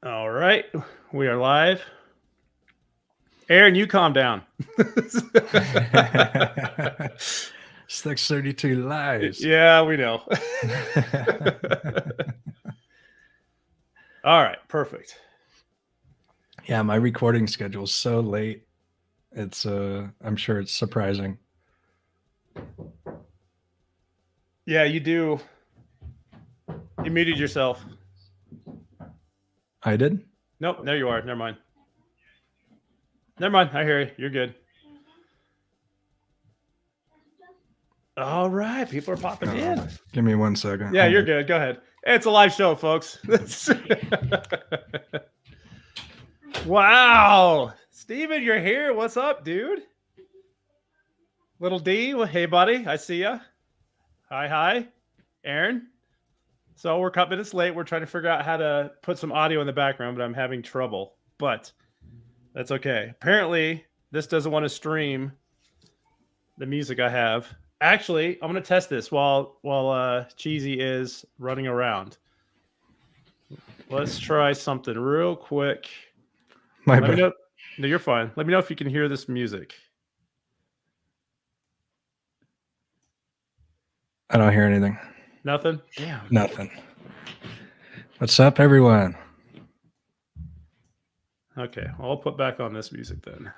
All right, we are live. Aaron, you calm down. 632 lives. Yeah, we know. All right, perfect. Yeah, my recording schedule is so late. It's I'm sure it's surprising. Yeah, you do. You muted yourself. I did? Nope, there you are. Never mind. Never mind. I hear you. You're good. All right, people are popping in. Give me 1 second. Yeah, you're good. Go ahead. It's a live show, folks. Wow. Steven, you're here. What's up, dude? Little D, well, hey, buddy. I see ya. Hi. Aaron. So we're a couple minutes late. We're trying to figure out how to put some audio in the background, but I'm having trouble. But that's okay. Apparently, this doesn't want to stream the music I have. Actually, I'm going to test this while Cheezy is running around. Let's try something real quick. My bad. No, you're fine. Let me know if you can hear this music. I don't hear anything. Nothing? Damn. Nothing. What's up, everyone? Okay, well, I'll put back on this music then.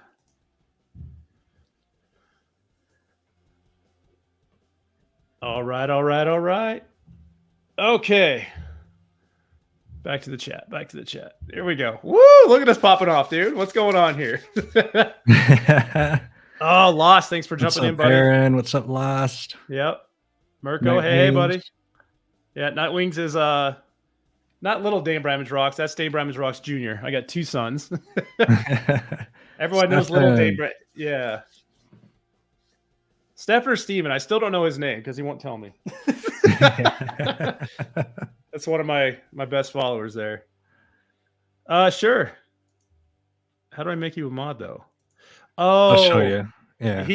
All right. Okay. Back to the chat. Here we go. Woo! Look at us popping off, dude. What's going on here? Oh, Lost. Thanks for jumping in, buddy. Aaron, what's up, Lost? Yep. Mirko, hey, buddy. Yeah, Nightwings is not little DaneBramage Rocks. That's DaneBramage Rocks Jr. I got two sons. Everyone knows little DaneBramage. Yeah. Stephen or Steven, I still don't know his name because he won't tell me. That's one of my best followers there. Sure. How do I make you a mod though? Oh, I'll show you. Yeah.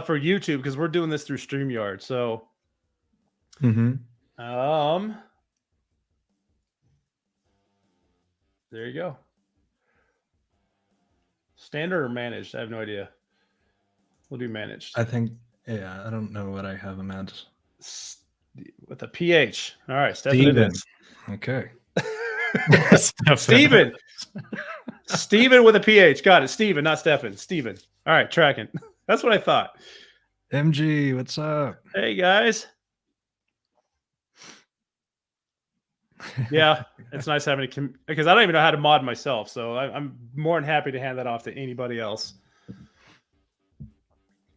For YouTube, because we're doing this through StreamYard. So there you go. Standard or managed? I have no idea. We'll do managed. I think, yeah, I don't know what I have him as. With a PH. All right, Steven. Okay. Steven with a PH. Got it. Steven, not Stefan. Steven. All right, tracking. That's what I thought. MG, what's up? Hey, guys. Yeah, it's nice having because I don't even know how to mod myself, so I'm more than happy to hand that off to anybody else.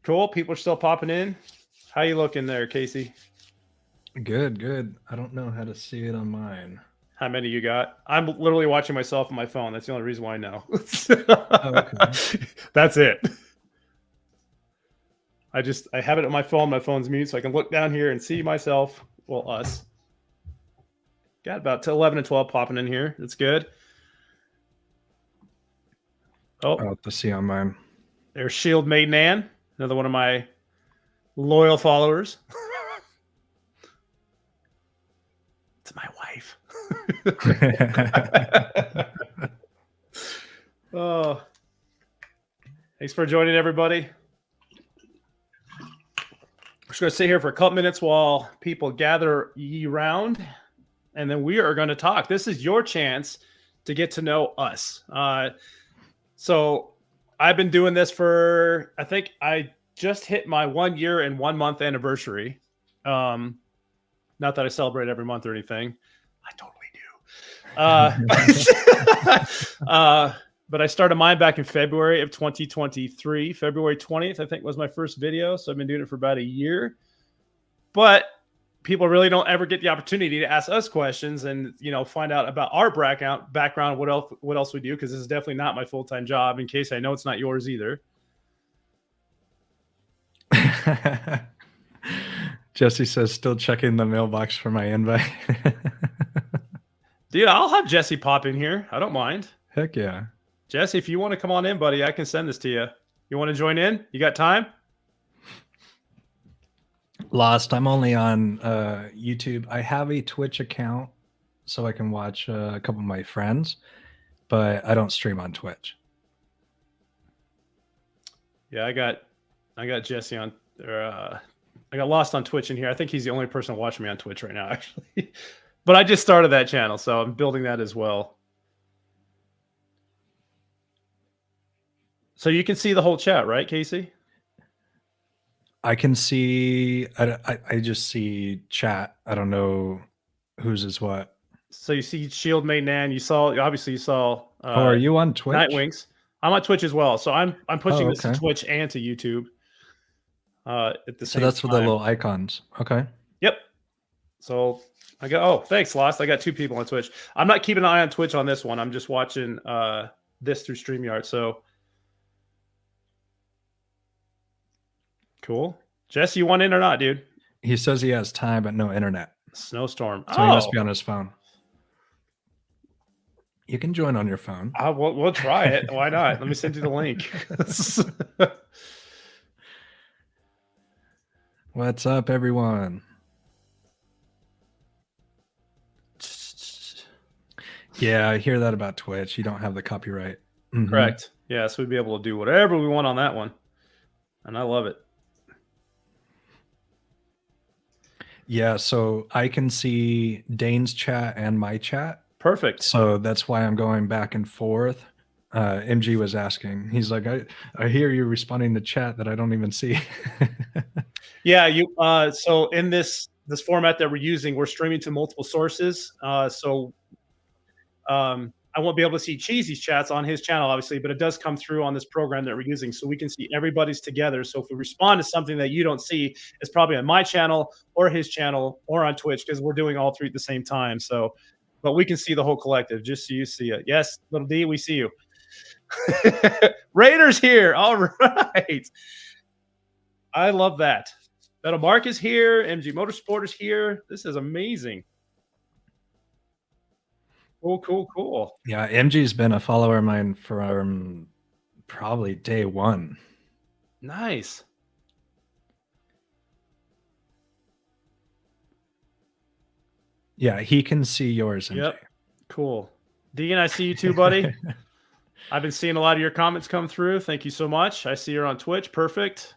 Cool. People are still popping in. How you looking there, Casey? Good. I don't know how to see it on mine. How many you got? I'm literally watching myself on my phone. That's the only reason why I know. Okay. That's it. I have it on my phone. My phone's mute, so I can look down here and see myself. Well, us. Got about 11 and 12 popping in here. That's good. Oh, I'll have to see on mine. There's Shield Maiden Ann, another one of my loyal followers. It's my wife. Oh, thanks for joining, everybody. We're just going to sit here for a couple minutes while people gather ye round, and then we are going to talk. This is your chance to get to know us. So I've been doing this for, I think I just hit my 1 year and 1 month anniversary. Not that I celebrate every month or anything. I totally do. But I started mine back in February of 2023. February 20th, I think, was my first video. So I've been doing it for about a year. But people really don't ever get the opportunity to ask us questions and, find out about our background, what else we do, because this is definitely not my full-time job, in case I know it's not yours either. Jesse says, still checking the mailbox for my invite. Dude, I'll have Jesse pop in here. I don't mind. Heck yeah. Jesse, if you want to come on in, buddy, I can send this to you. You want to join in? You got time? Lost. I'm only on YouTube. I have a Twitch account so I can watch a couple of my friends. but I don't stream on Twitch. Yeah, I got Jesse on, or I got lost on Twitch in here. I think he's the only person watching me on Twitch right now, actually. But I just started that channel, so I'm building that as well. So you can see the whole chat, right, Casey? I can see. I just see chat. I don't know whose is what. So you see Shield Mate Nan. You saw, obviously you saw. Are you on Twitch? Nightwings. I'm on Twitch as well. So I'm pushing this to okay. Twitch and to YouTube. At the same So that's time. with the little icons. Okay. Yep. So I got. Oh, thanks, Lost. I got 2 people on Twitch. I'm not keeping an eye on Twitch on this one. I'm just watching this through StreamYard. So cool. Jesse, you want in or not, dude? He says he has time, but no internet. Snowstorm. So he must be on his phone. You can join on your phone. We'll try it. Why not? Let me send you the link. What's up, everyone? Yeah, I hear that about Twitch. You don't have the copyright. Mm-hmm. Correct. Yeah, so we'd be able to do whatever we want on that one. And I love it. Yeah, so I can see Dane's chat and my chat. Perfect. So that's why I'm going back and forth. MG was asking. He's like, I hear you responding to chat that I don't even see. Yeah, you. So in this format that we're using, we're streaming to multiple sources. I won't be able to see Cheezy's chats on his channel, obviously, but it does come through on this program that we're using, so we can see everybody's together. So if we respond to something that you don't see, it's probably on my channel or his channel or on Twitch, because we're doing all 3 at the same time. So, but we can see the whole collective, just so you see it. Yes, little D, we see you. Raiders here. All right. I love that. Metal Mark is here. MG Motorsport is here. This is amazing. Cool. Yeah, MG's been a follower of mine from probably day 1. Nice. Yeah, he can see yours, MG. Yep. Cool. Dean, I see you too, buddy. I've been seeing a lot of your comments come through. Thank you so much. I see you're on Twitch. Perfect.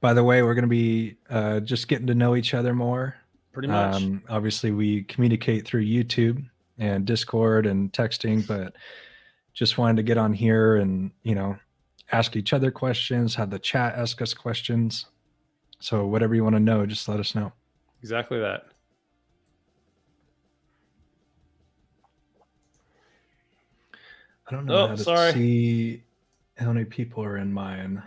By the way, we're going to be just getting to know each other more. Pretty much. Obviously, we communicate through YouTube and Discord and texting, but just wanted to get on here and, ask each other questions, have the chat ask us questions. So whatever you want to know, just let us know. Exactly that. I don't know how to see how many people are in mine.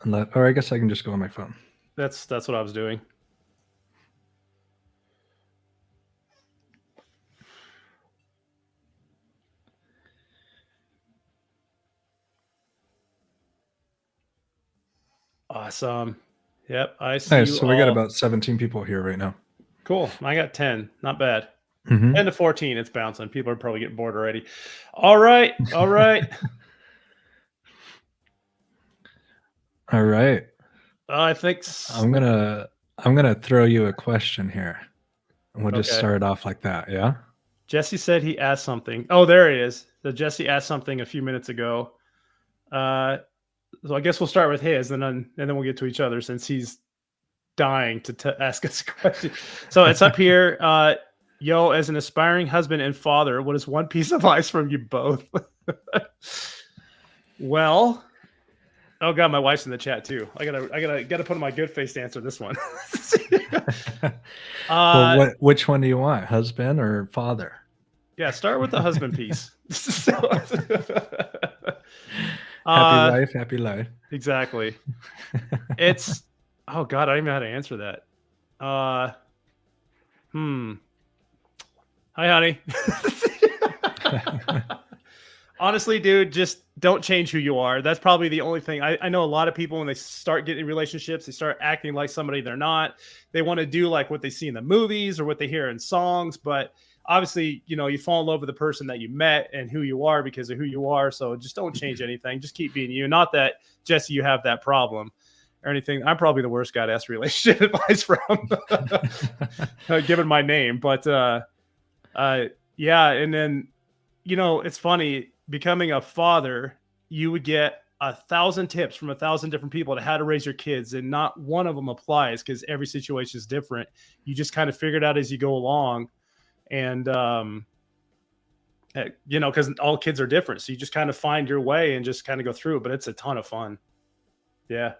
Or I guess I can just go on my phone. That's what I was doing. Awesome. Yep, I see. Nice. So we got about 17 people here right now. Cool. I got 10. Not bad. Mm-hmm. 10 to 14. It's bouncing. People are probably getting bored already. All right. All right. I think I'm gonna throw you a question here, and we'll just start it off like that. Yeah. Jesse said he asked something. Oh, there he is. So Jesse asked something a few minutes ago. So I guess we'll start with his, and then we'll get to each other, since he's dying to ask us a question. So it's up here. Yo, as an aspiring husband and father, what is one piece of advice from you both? Well, oh god, my wife's in the chat too. I gotta put on my good face to answer this one. Well, which one do you want, husband or father? Yeah, start with the husband piece. Happy wife, happy life. Exactly. It's oh god, I don't even know how to answer that. Hi, honey. Honestly, dude, just don't change who you are. That's probably the only thing. I know a lot of people, when they start getting in relationships, they start acting like somebody they're not. They want to do like what they see in the movies or what they hear in songs. But obviously, you fall in love with the person that you met and who you are because of who you are. So just don't change anything. Just keep being you. Not that, Jesse, you have that problem or anything. I'm probably the worst guy to ask relationship advice from, given my name. But Yeah, and then it's funny, becoming a father, you would get 1,000 tips from 1,000 different people to how to raise your kids, and not one of them applies because every situation is different. You just kind of figure it out as you go along, and because all kids are different, so you just kind of find your way and just kind of go through it. But it's a ton of fun. Yeah,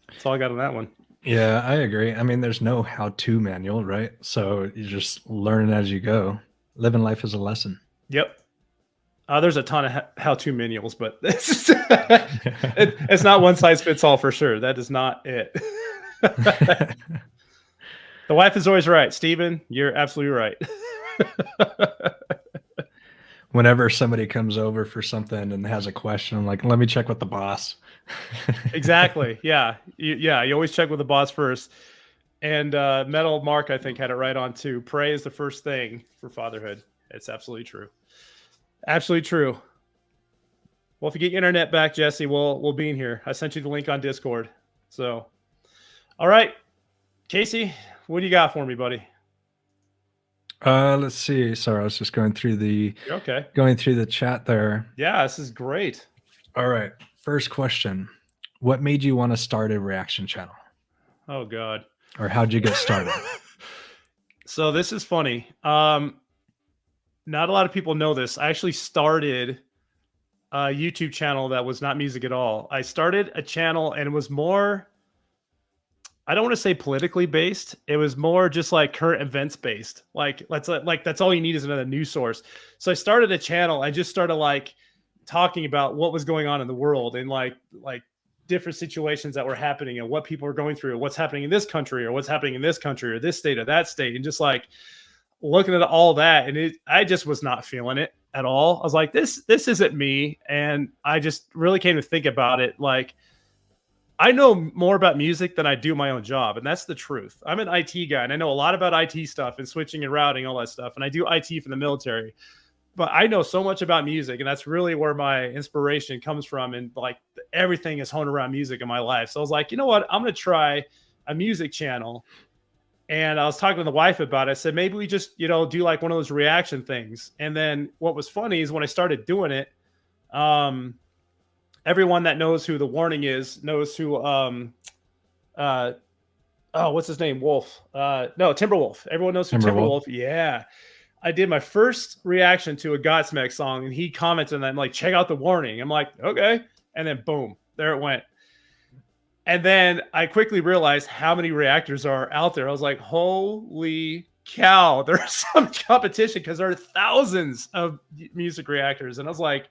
that's all I got on that one. Yeah, I agree. I mean, there's no how-to manual, right? So you just learn as you go. Living life is a lesson. Yep. There's a ton of how-to manuals, but it's not one size fits all for sure. That is not it. The wife is always right. Steven, you're absolutely right. Whenever somebody comes over for something and has a question, I'm like, let me check with the boss. Exactly. Yeah. You always check with the boss first. And Metal Mark, I think, had it right on too. Pray is the first thing for fatherhood. It's absolutely true. Absolutely true. Well, if you get your internet back, Jesse, we'll be in here. I sent you the link on Discord. So, all right, Casey, what do you got for me, buddy? Let's see. Sorry, I was just going through the going through the chat there. Yeah, this is great. All right. First question. What made you want to start a reaction channel? Oh God. Or how'd you get started? So this is funny. Not a lot of people know this. I actually started a YouTube channel that was not music at all. I started a channel and it was more, I don't want to say politically based. It was more just like current events based. Like that's all you need is another news source. So I started a channel. I just started like talking about what was going on in the world and like different situations that were happening and what people are going through, what's happening in this country or what's happening in this country or this state or that state. And just like looking at all that. And I just was not feeling it at all. I was like, this isn't me. And I just really came to think about it. Like, I know more about music than I do my own job. And that's the truth. I'm an IT guy and I know a lot about IT stuff and switching and routing, all that stuff. And I do IT for the military, but I know so much about music, and that's really where my inspiration comes from. And like everything is honed around music in my life. So I was like, you know what? I'm going to try a music channel. And I was talking to the wife about it. I said, maybe we just, do like one of those reaction things. And then what was funny is when I started doing it, everyone that knows who The Warning is knows who, what's his name? Wolf. No, Timberwolf. Everyone knows who Timberwolf. Yeah. I did my first reaction to a Godsmack song and he commented on that. I'm like, check out The Warning. I'm like, okay. And then boom, there it went. And then I quickly realized how many reactors are out there. I was like, holy cow, there's some competition because there are thousands of music reactors. And I was like,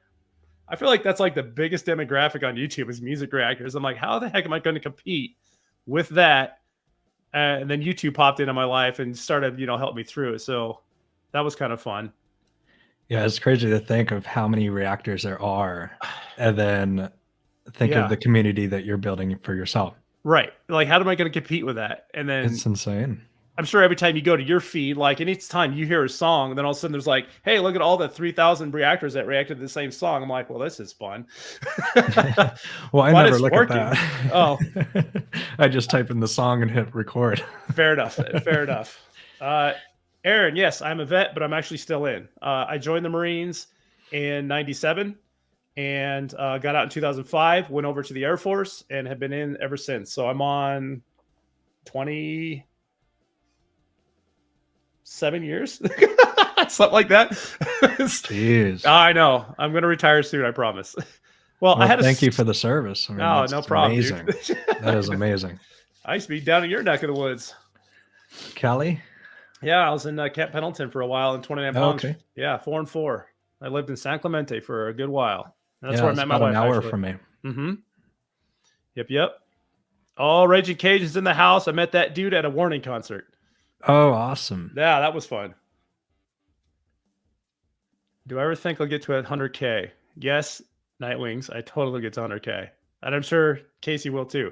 I feel like that's like the biggest demographic on YouTube is music reactors. I'm like, how the heck am I going to compete with that? And then YouTube popped into my life and started, help me through it. So that was kind of fun. Yeah, it's crazy to think of how many reactors there are. And then think of the community that you're building for yourself. Right. Like, how am I going to compete with that? And then it's insane. I'm sure every time you go to your feed, like any time you hear a song, then all of a sudden there's like, hey, look at all the 3,000 reactors that reacted to the same song. I'm like, well, this is fun. Well, I never look at that. Oh, I just type in the song and hit record. Fair enough. Fair enough. Aaron, yes, I'm a vet, but I'm actually still in. I joined the Marines in 97. And got out in 2005, went over to the Air Force, and have been in ever since. So I'm on 27 years, something like that. Jeez. I know. I'm going to retire soon, I promise. Well, I had thank you for the service. I mean, no problem. Amazing. That is amazing. I used to be down in your neck of the woods. Cali? Yeah, I was in Camp Pendleton for a while in 29 pounds. Okay. Yeah, 4 and 4. I lived in San Clemente for a good while. That's yeah, where I met my wife. An hour actually. from me. Mm-hmm. Yep. All Raging Cage is in the house. I met that dude at a Warning concert. Oh, awesome. Yeah, that was fun. Do I ever think I'll get to 100K? Yes, Nightwings. I totally get to 100K. And I'm sure Casey will too.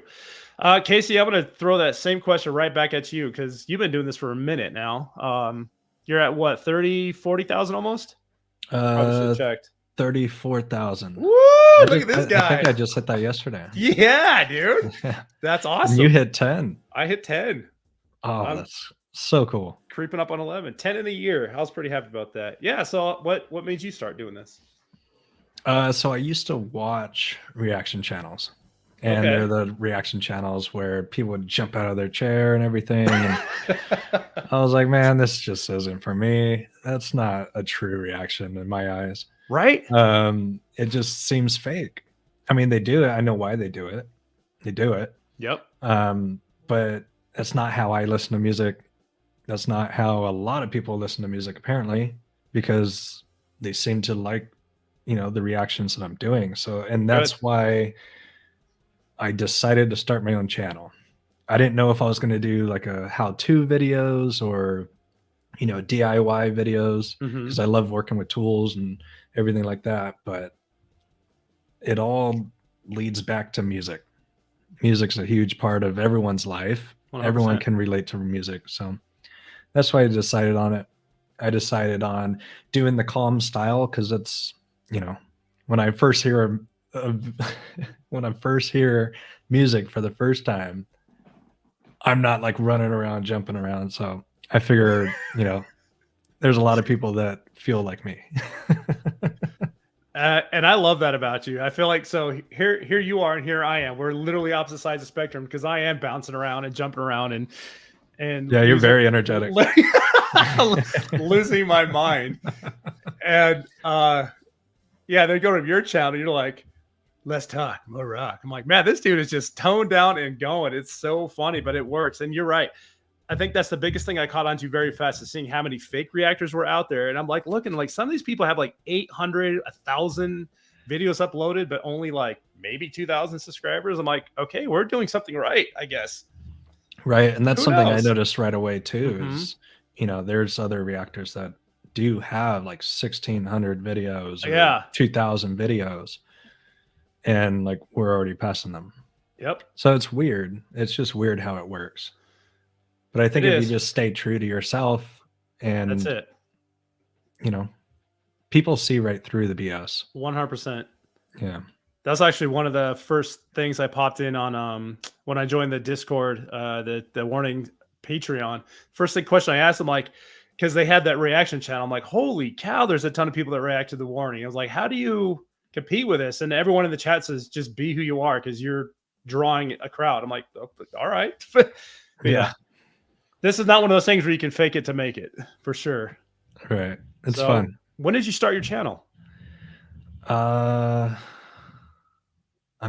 Casey, I'm going to throw that same question right back at you because you've been doing this for a minute now. You're at what, 30, 40,000 almost? Probably should have checked. 34,000. Woo! Look at this guy. I think I just hit that yesterday. Yeah, dude. That's awesome. And you hit 10. I hit 10. Oh, that's So cool. Creeping up on 11, 10 in a year. I was pretty happy about that. Yeah. So what made you start doing this? So I used to watch reaction channels, and they're the reaction channels where people would jump out of their chair and everything. And I was like, man, this just isn't for me. That's not a true reaction in my eyes. Right? It just seems fake. I mean, they do it. I know why they do it. They do it. Yep. But that's not how I listen to music. That's not how a lot of people listen to music, apparently, because they seem to like, the reactions that I'm doing. So, and that's why I decided to start my own channel. I didn't know if I was going to do like a how-to videos or, DIY videos, because I love working with tools and everything like that. But it all leads back to music. Music's a huge part of everyone's life. 100%. Everyone can relate to music. So that's why I decided on it. I decided on doing the calm style because it's, when I first hear music for the first time, I'm not like running around, jumping around. So I figure, there's a lot of people that feel like me. And I love that about you. I feel like, so here you are and here I am. We're literally opposite sides of the spectrum because I am bouncing around and jumping around and yeah, you're very energetic. Losing my mind. And yeah, they go to your channel. You're like, let's talk more rock. I'm like, man, this dude is just toned down and going. It's so funny, but it works. And you're right. I think that's the biggest thing I caught on to very fast is seeing how many fake reactors were out there. And I'm like, looking like some of these people have like 800, 1,000 videos uploaded, but only like maybe 2,000 subscribers. I'm like, okay, we're doing something right, I guess. Right. And that's something I noticed right away too, is, there's other reactors that do have like 1,600 videos or 2,000 videos. And like, we're already passing them. Yep. So it's weird. It's just weird how it works. But I think if you just stay true to yourself and that's it, people see right through the BS. 100%. Yeah. That's actually one of the first things I popped in on when I joined the Discord, the Warning Patreon. First question I asked them, like, because they had that reaction channel, I'm like, holy cow, there's a ton of people that react to the Warning. I was like, how do you compete with this? And everyone in the chat says, just be who you are because you're drawing a crowd. I'm like, oh, all right. Yeah. This is not one of those things where you can fake it to make it, for sure. Right. It's fun. When did you start your channel? I'm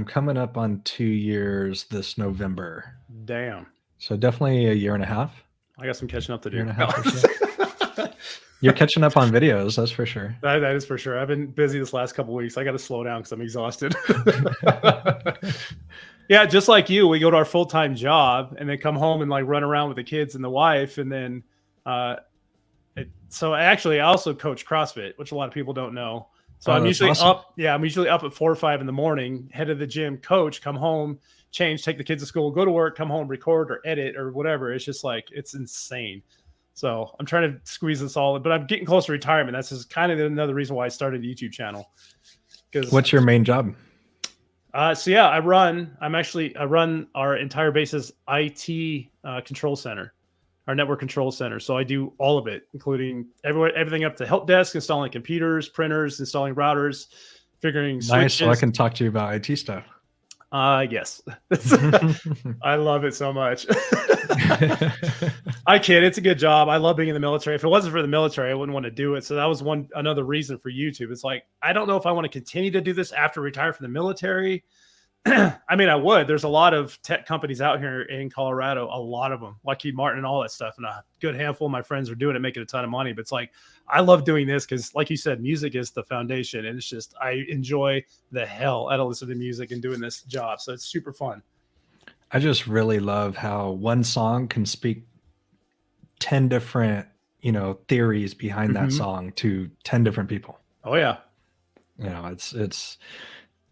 coming up on 2 years this November. Damn. So definitely a year and a half. I got some catching up to do. Year and a half or so. You're catching up on videos, that's for sure. That is for sure. I've been busy this last couple of weeks. I got to slow down because I'm exhausted. Yeah, just like you, we go to our full-time job and then come home and like run around with the kids and the wife. And then, so actually I also coach CrossFit, which a lot of people don't know. So I'm usually up. Yeah, I'm usually up at 4 or 5 in the morning, head of the gym, coach, come home, change, take the kids to school, go to work, come home, record or edit or whatever. It's just like, it's insane. So I'm trying to squeeze this all in, but I'm getting close to retirement. That's just kind of another reason why I started a YouTube channel. What's your main job? So yeah, I run our entire base's IT control center, our network control center. So I do all of it, including everything up to help desk, installing computers, printers, installing routers, figuring switches. Nice. So I can talk to you about IT stuff. Yes. I love it so much. I kid. It's a good job. I love being in the military. If it wasn't for the military, I wouldn't want to do it. So that was another reason for YouTube. It's like, I don't know if I want to continue to do this after retire from the military. I mean, I would. There's a lot of tech companies out here in Colorado, a lot of them, Lockheed Martin and all that stuff. And a good handful of my friends are doing it, making a ton of money. But it's like, I love doing this because, like you said, music is the foundation. And it's just, I enjoy the hell out of listening to music and doing this job. So it's super fun. I just really love how one song can speak 10 different, theories behind that song to 10 different people. Oh, yeah. It's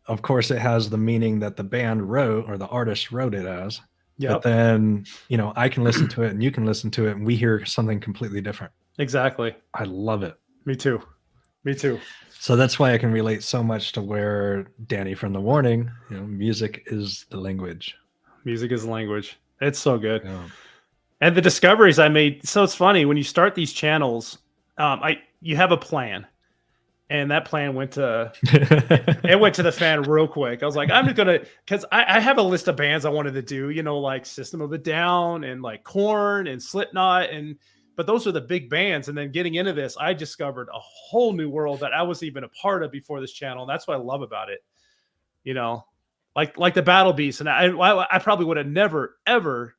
of course, it has the meaning that the band wrote or the artist wrote it as. Yep. But then, I can listen to it and you can listen to it and we hear something completely different. Exactly. I love it. Me too. So that's why I can relate so much to where Danny from The Warning, music is the language. Music is language. It's so good. Yeah. And the discoveries I made. So it's funny when you start these channels, you have a plan, and that plan went to the fan real quick. I was like, I'm just gonna, because I have a list of bands I wanted to do, you know, like System of a Down and like Korn and Slipknot, but those are the big bands. And then getting into this, I discovered a whole new world that I wasn't even a part of before this channel. And that's what I love about it. You know, like the Battle Beast, and I probably would have never ever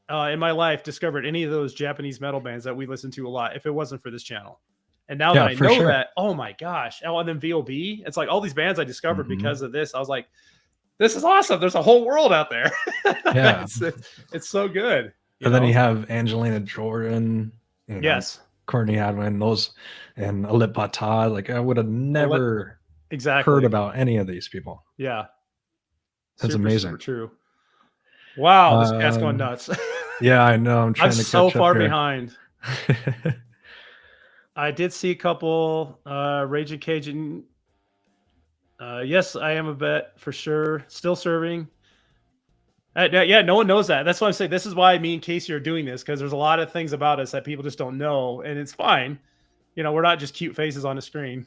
in my life discovered any of those Japanese metal bands that we listen to a lot if it wasn't for this channel. And now that I know that, oh my gosh. Oh, and then VOB, it's like all these bands I discovered because of this. I was like, this is awesome. There's a whole world out there. Yeah. it's so good. And then you have Angelina Jordan. You know, yes. Courtney Hadwin, those, and Alip Ba Ta. Like I would have never heard about any of these people. Yeah. That's amazing. Super true. Wow, this cat's going nuts. Yeah, I know. I'm trying to catch so far up here. behind. I did see a couple Raging Cajun. Yes, I am a vet for sure. Still serving. Yeah, no one knows that. That's why I'm saying this is why me and Casey are doing this, because there's a lot of things about us that people just don't know, and it's fine. You know, we're not just cute faces on a screen.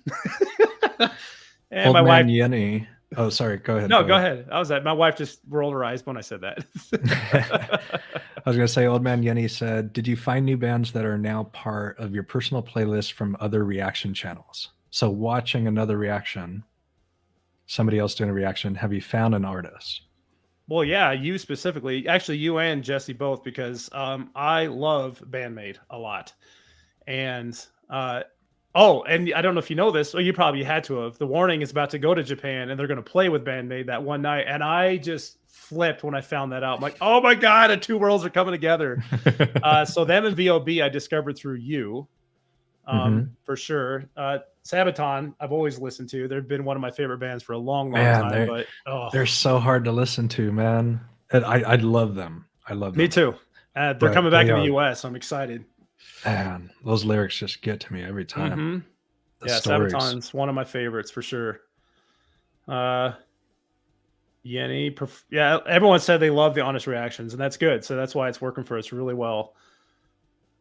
And Old my wife, Yenny. Oh, sorry. Go ahead. No, go ahead. I was that. My wife just rolled her eyes when I said that. I was going to say, Old Man Yenny said, did you find new bands that are now part of your personal playlist from other reaction channels? So watching another reaction, somebody else doing a reaction, have you found an artist? Well, yeah, you specifically. Actually, you and Jesse both, because I love Bandmade a lot. And oh, and I don't know if you know this, or you probably had to have. The Warning is about to go to Japan, and they're going to play with Bandmade that one night. And I just flipped when I found that out. I'm like, oh my God, the two worlds are coming together. So them and VOB I discovered through you, for sure. Sabaton, I've always listened to. They've been one of my favorite bands for a long time. But they're so hard to listen to, man. I love them. I love them. Me too. They're coming back in the US. I'm excited. Man, those lyrics just get to me every time. Yeah, Sabaton's one of my favorites for sure. Yenny, yeah, everyone said they love the honest reactions, and that's good. So that's why it's working for us really well.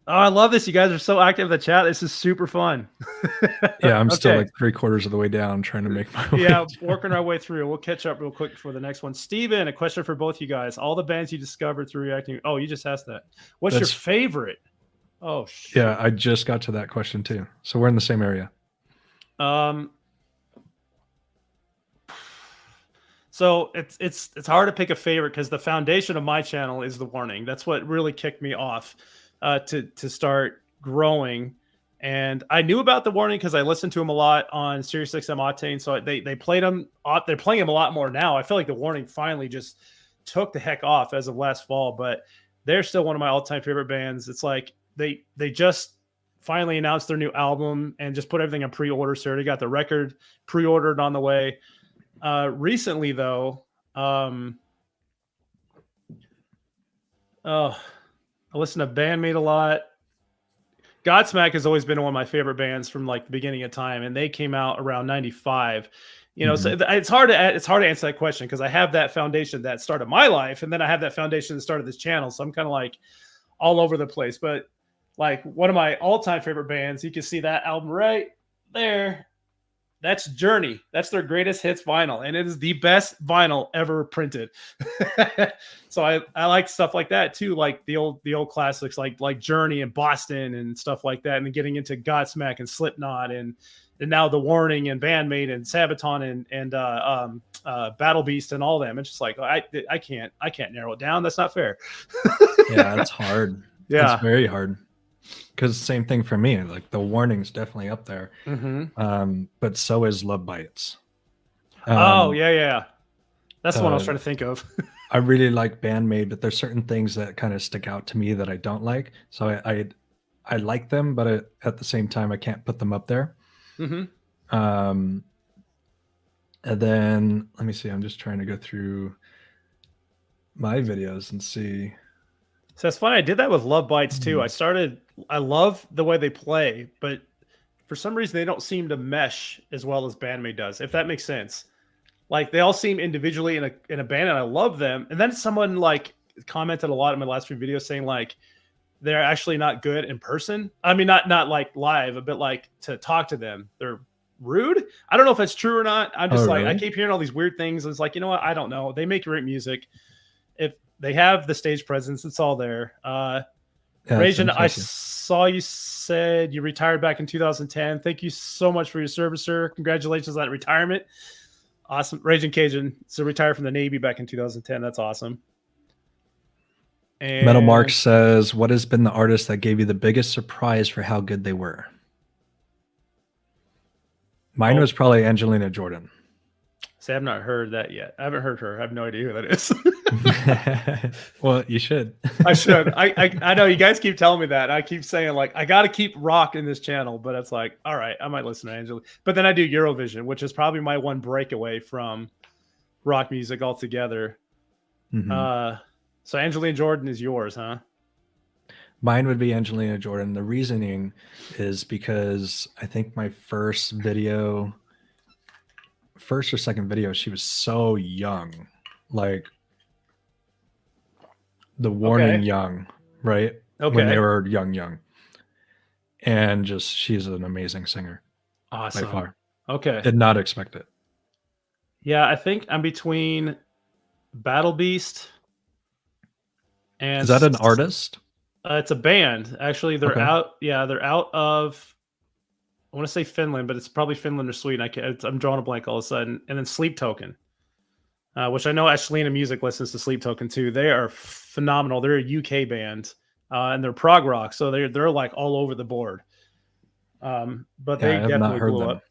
Oh, I love this. You guys are so active in the chat. This is super fun. Yeah, I'm still like 3/4 of the way down trying to make my way. Yeah, working our way through. We'll catch up real quick for the next one. Steven, a question for both you guys. All the bands you discovered through reacting. Oh, you just asked that. What's your favorite? Oh, shit. Yeah, I just got to that question too. So we're in the same area. So it's hard to pick a favorite, because the foundation of my channel is The Warning. That's what really kicked me off to start growing. And I knew about The Warning because I listened to them a lot on SiriusXM Octane. So they played them. They're playing them a lot more now. I feel like The Warning finally just took the heck off as of last fall, but they're still one of my all-time favorite bands. It's like they just finally announced their new album and just put everything on pre-order. So already got the record pre-ordered on the way. Recently though, I listen to Bandmate a lot. Godsmack has always been one of my favorite bands from like the beginning of time, and they came out around 95. You know, so it's hard to answer that question, because I have that foundation that started my life, and then I have that foundation that started this channel. So I'm kind of like all over the place. But like one of my all-time favorite bands, you can see that album right there. That's Journey. That's their greatest hits vinyl, and it is the best vinyl ever printed. So I like stuff like that too, like the old classics like Journey and Boston and stuff like that, and then getting into Godsmack and Slipknot and now The Warning and Bandmate and Sabaton and Battle Beast and all them. It's just like I can't narrow it down. That's not fair. Yeah, it's hard. Yeah, it's very hard. Because same thing for me, like The Warning's definitely up there, but so is Love Bites. Oh yeah, that's the one I was trying to think of. I really like Bandmate, but there's certain things that kind of stick out to me that I don't like. So I like them, but at the same time I can't put them up there. And then let me see. I'm just trying to go through my videos and see. So it's funny. I did that with Love Bites too. I love the way they play, but for some reason they don't seem to mesh as well as Bandmate does, if that makes sense. Like they all seem individually in a band, and I love them. And then someone like commented a lot in my last few videos saying like, they're actually not good in person. I mean, not like live, but like to talk to them, they're rude. I don't know if that's true or not. I'm just like, I keep hearing all these weird things. It's like, you know what? I don't know. They make great music. If they have the stage presence, it's all there. Rajan, I saw you said you retired back in 2010. Thank you so much for your service, sir. Congratulations on that retirement. Awesome. Raging Cajun. So retired from the Navy back in 2010. That's awesome. And Metal Mark says, what has been the artist that gave you the biggest surprise for how good they were? Mine was probably Angelina Jordan. See, I've not heard that yet. I haven't heard her. I have no idea who that is. Well, you should. I should. I know you guys keep telling me that. I keep saying like, I got to keep rock in this channel, but it's like, all right, I might listen to Angelina. But then I do Eurovision, which is probably my one breakaway from rock music altogether. Mm-hmm. So Angelina Jordan is yours, huh? Mine would be Angelina Jordan. The reasoning is because I think my first or second video, she was so young, like the Warning young, right? Okay. When they were young. And just, she's an amazing singer. Awesome. By far. Okay. Did not expect it. Yeah, I think I'm between Battle Beast and... Is that an artist? It's a band. Actually, they're out. Yeah, they're out of, I want to say Finland, but it's probably Finland or Sweden. I'm drawing a blank all of a sudden. And then Sleep Token, which I know Ashlina Music listens to Sleep Token too. They are phenomenal. They're a UK band, and they're prog rock, so they're like all over the board. But they definitely blew up.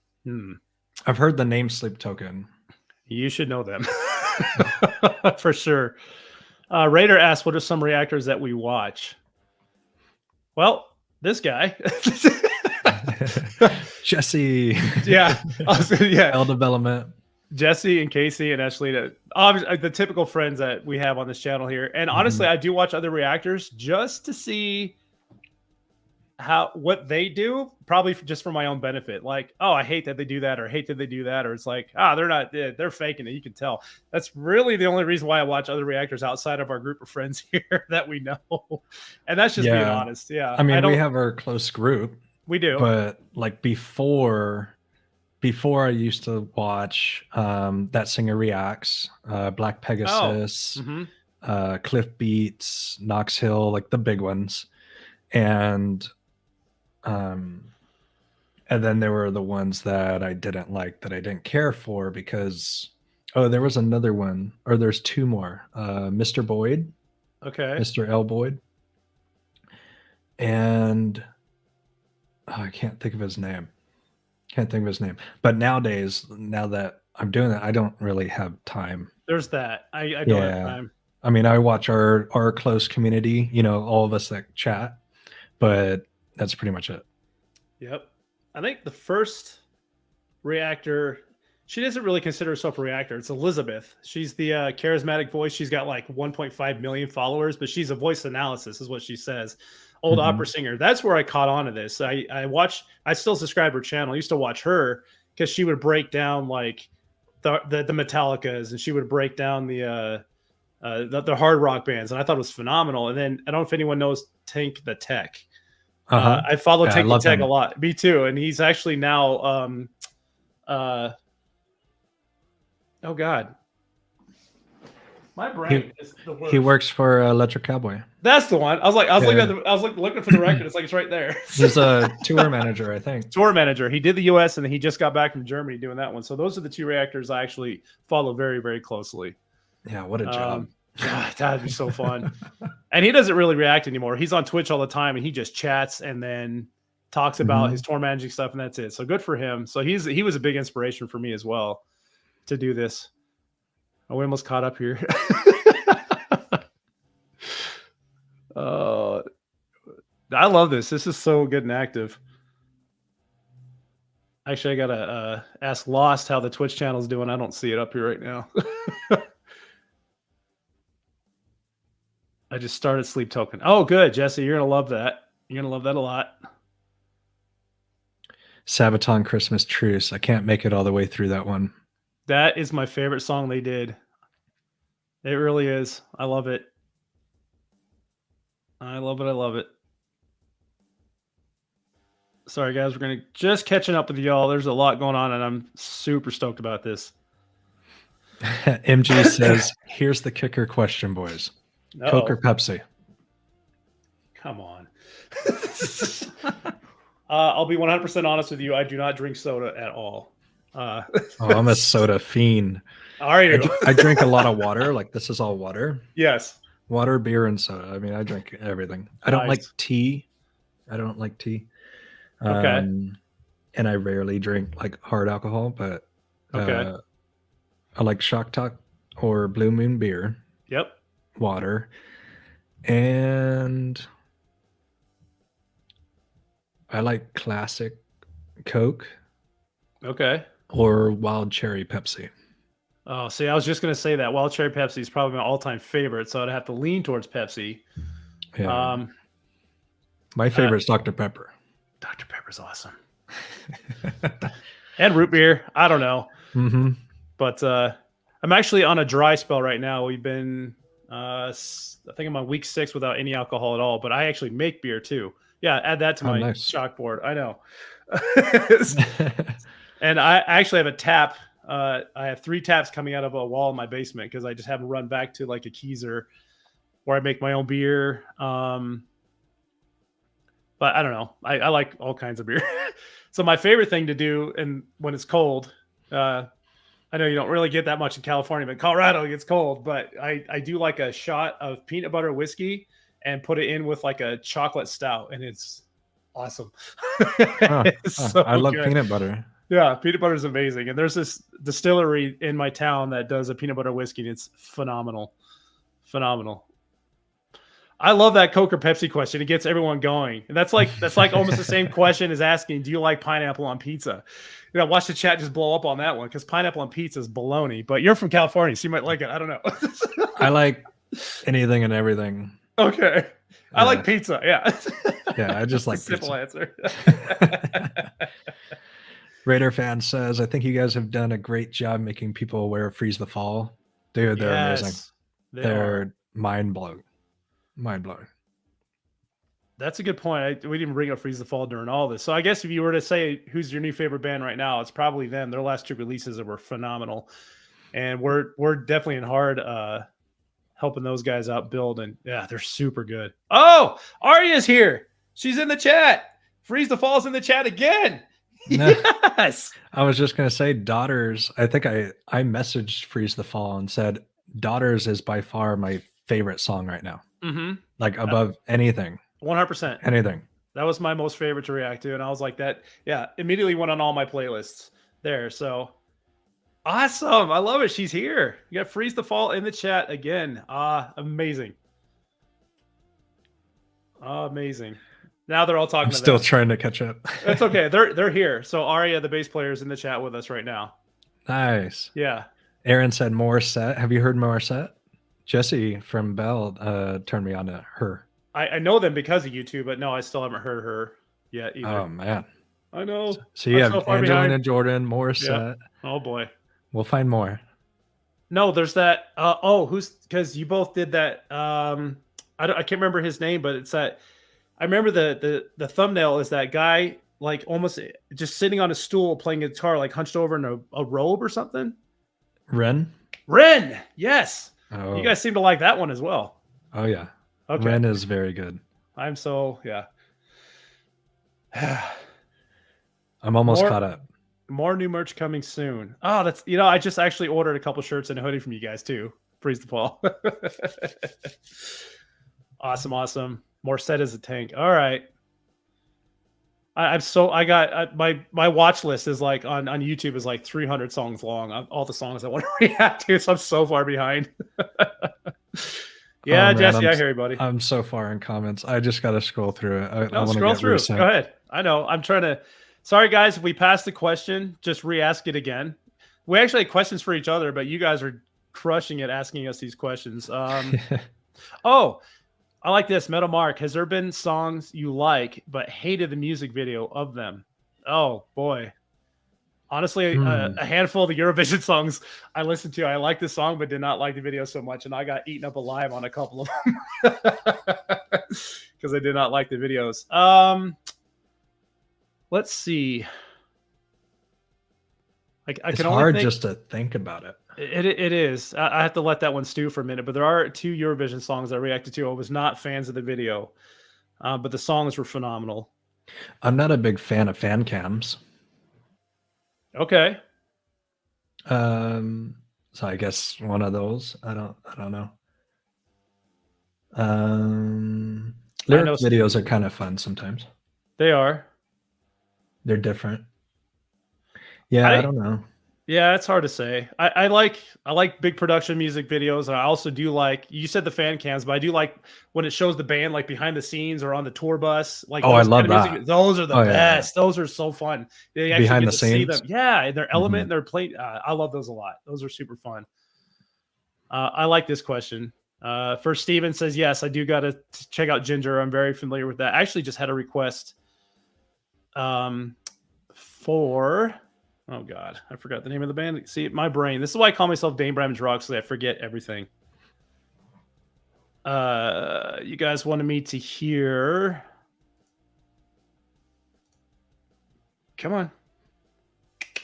I've heard the name Sleep Token. You should know them for sure. Raider asked, "What are some reactors that we watch?" Well, this guy, Jesse. Yeah. L Development. Jesse and Casey and Ashley, obviously the typical friends that we have on this channel here. And honestly, I do watch other reactors just to see what they do, probably just for my own benefit. Like, oh, I hate that they do that, or hate that they do that, or it's like, they're faking it. You can tell. That's really the only reason why I watch other reactors outside of our group of friends here that we know. And that's just being honest. Yeah. I mean, we have our close group. We do. But like before I used to watch That Singer Reacts, Black Pegasus, Cliff Beats, Knox Hill, like the big ones. And then there were the ones that I didn't like, that I didn't care for, because there was another one, or there's two more. Mr. Boyd. Okay. Mr. L. Boyd. And I can't think of his name. But nowadays, now that I'm doing it, I don't really have time. There's that. I don't have time. I mean, I watch our close community, all of us that chat, but that's pretty much it. Yep. I think the first reactor, she doesn't really consider herself a reactor. It's Elizabeth. She's the charismatic voice. She's got like 1.5 million followers, but she's a voice analysis is what she says. Old opera singer. That's where I caught on to this. I still subscribe to her channel. I used to watch her because she would break down like the Metallicas, and she would break down the hard rock bands, and I thought it was phenomenal. And then I don't know if anyone knows Tank the Tech. I follow Tank the Tech a lot. Me too. And he's actually now oh God. My brain is the worst. He works for Electric Cowboy. That's the one. I was looking for the record. It's like it's right there. He's a tour manager, I think. Tour manager. He did the US, and then he just got back from Germany doing that one. So those are the two reactors I actually follow very, very closely. Yeah, what a job. God, that'd be so fun. And he doesn't really react anymore. He's on Twitch all the time, and he just chats and then talks about his tour managing stuff, and that's it. So good for him. So he was a big inspiration for me as well to do this. Oh, we almost caught up here. I love this. This is so good and active. Actually, I gotta ask Lost how the Twitch channel is doing. I don't see it up here right now. I just started Sleep Token. Oh, good, Jesse. You're gonna love that. You're gonna love that a lot. Sabaton Christmas Truce. I can't make it all the way through that one. That is my favorite song they did. It really is. I love it. I love it. Sorry, guys. We're going to just catching up with y'all. There's a lot going on, and I'm super stoked about this. MG says, here's the kicker question, boys. Coke or Pepsi? Come on. I'll be 100% honest with you. I do not drink soda at all. I'm a soda fiend. Are you? I drink a lot of water. Like, this is all water. Yes. Water, beer, and soda. I mean, I drink everything. I don't like tea. Okay. And I rarely drink like hard alcohol, but I like Shock Top or Blue Moon beer. Yep. Water. And I like classic Coke. Okay. Or Wild Cherry Pepsi. Oh, see, I was just going to say that Wild Cherry Pepsi is probably my all-time favorite, so I'd have to lean towards Pepsi. Yeah. My favorite is Dr. Pepper. Dr. Pepper's awesome. And root beer. I don't know. Mm-hmm. But I'm actually on a dry spell right now. We've been, I think I'm on week 6 without any alcohol at all, but I actually make beer too. Yeah, add that to my chalkboard. I know. And I actually have a tap. I have 3 taps coming out of a wall in my basement because I just haven't run back to like a Keezer where I make my own beer. But I don't know. I like all kinds of beer. So my favorite thing to do, and when it's cold, I know you don't really get that much in California, but Colorado gets cold. But I do like a shot of peanut butter whiskey and put it in with like a chocolate stout, and it's awesome. I love peanut butter. Yeah, peanut butter is amazing. And there's this distillery in my town that does a peanut butter whiskey, and it's phenomenal. Phenomenal. I love that Coke or Pepsi question. It gets everyone going. And that's like almost the same question as asking, do you like pineapple on pizza? You know, watch the chat just blow up on that one because pineapple on pizza is baloney. But you're from California, so you might like it. I don't know. I like anything and everything. Okay. I like pizza. Yeah. Yeah, I just like simple answer. Raider fan says, I think you guys have done a great job making people aware of Freeze the Fall. Dude, they're amazing. They're mind-blowing. Mind-blowing. That's a good point. We didn't bring up Freeze the Fall during all this. So I guess if you were to say who's your new favorite band right now, it's probably them. Their last 2 releases were phenomenal. And we're definitely in hard helping those guys out build. And yeah, they're super good. Oh, Arya's here. She's in the chat. Freeze the Fall's in the chat again. Yes. I was just going to say Daughters. I think I messaged Freeze the Fall and said Daughters is by far my favorite song right now. Mm-hmm. Like above anything. 100%. Anything. That was my most favorite to react to. And I was like that. Yeah. Immediately went on all my playlists there. So awesome. I love it. She's here. You got Freeze the Fall in the chat again. Amazing. Amazing. Now they're all talking. I'm still trying to catch up. That's okay. They're here. So Arya, the bass player, is in the chat with us right now. Nice. Yeah. Aaron said Morissette. Have you heard Morissette? Jesse from Bell turned me on to her. I know them because of YouTube, but no, I still haven't heard her yet either. Oh man. I know. So you have Angelina Jordan, Morissette. Yeah. Oh boy. We'll find more. No, there's that. Who's, because you both did that. I can't remember his name, but it's that. I remember the thumbnail is that guy like almost just sitting on a stool playing a guitar, like hunched over in a robe or something. Ren. Yes. Oh. You guys seem to like that one as well. Oh yeah. Okay. Ren is very good. I'm almost caught up. More new merch coming soon. Oh, that's, I just actually ordered a couple shirts and a hoodie from you guys too. Freeze the Fall. Awesome. More set as a tank. All right. I got my watch list is like on YouTube is like 300 songs long. All the songs I want to react to. So I'm so far behind. Yeah, Jesse, I hear you, buddy. I'm so far in comments. I just got to scroll through it. I scroll through. Go ahead. I know. I'm trying to. Sorry, guys. If we passed the question, just re-ask it again. We actually had questions for each other, but you guys are crushing it asking us these questions. Oh, I like this. Metal Mark, has there been songs you like but hated the music video of them? Oh, boy. Honestly, a handful of the Eurovision songs I listened to, I liked the song but did not like the video so much, and I got eaten up alive on a couple of them because I did not like the videos. Let's see. I It's can only hard think, just to think about it. it is. I have to let that one stew for a minute. But there are 2 Eurovision songs I reacted to. I was not fans of the video, but the songs were phenomenal. I'm not a big fan of fan cams. Okay. So I guess one of those. I don't know. Lyric videos are kind of fun sometimes. They are. They're different. Yeah, I don't know. Yeah, it's hard to say. I like big production music videos, and I also do like, you said the fan cams, but I do like when it shows the band like behind the scenes or on the tour bus. Like, oh, I love that. Music, those are the best. Yeah. Those are so fun. They actually behind get the to scenes. see them. Yeah, and their element and their plate. I love those a lot. Those are super fun. I like this question. First, Steven says, yes, I do got to check out Ginger. I'm very familiar with that. I actually just had a request for... Oh, God. I forgot the name of the band. See, my brain. This is why I call myself DaneBramage ROCKS, because I forget everything. You guys wanted me to hear... Come on.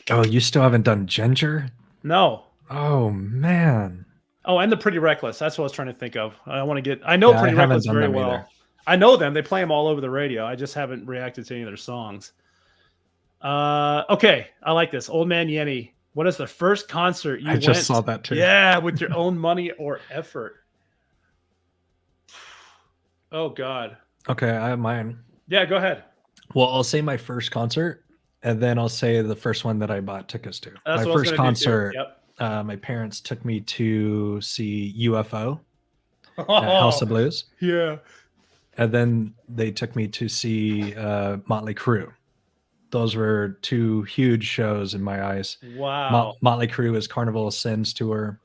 Oh, you still haven't done Ginger? No. Oh, man. Oh, and the Pretty Reckless. That's what I was trying to think of. I want to get... I know Pretty Reckless very well. Either. I know them. They play them all over the radio. I just haven't reacted to any of their songs. Okay, I like this. Old Man Yenny. What is the first concert you went? I just saw that too. Yeah, with your own money or effort. Oh, God. Okay, I have mine. Yeah, go ahead. Well, I'll say my first concert, and then I'll say the first one that I bought tickets to. That's my first concert, my parents took me to see UFO at House of Blues. Yeah. And then they took me to see Motley Crue. Those were 2 huge shows in my eyes. Wow. Motley Crue's Carnival of Sins tour.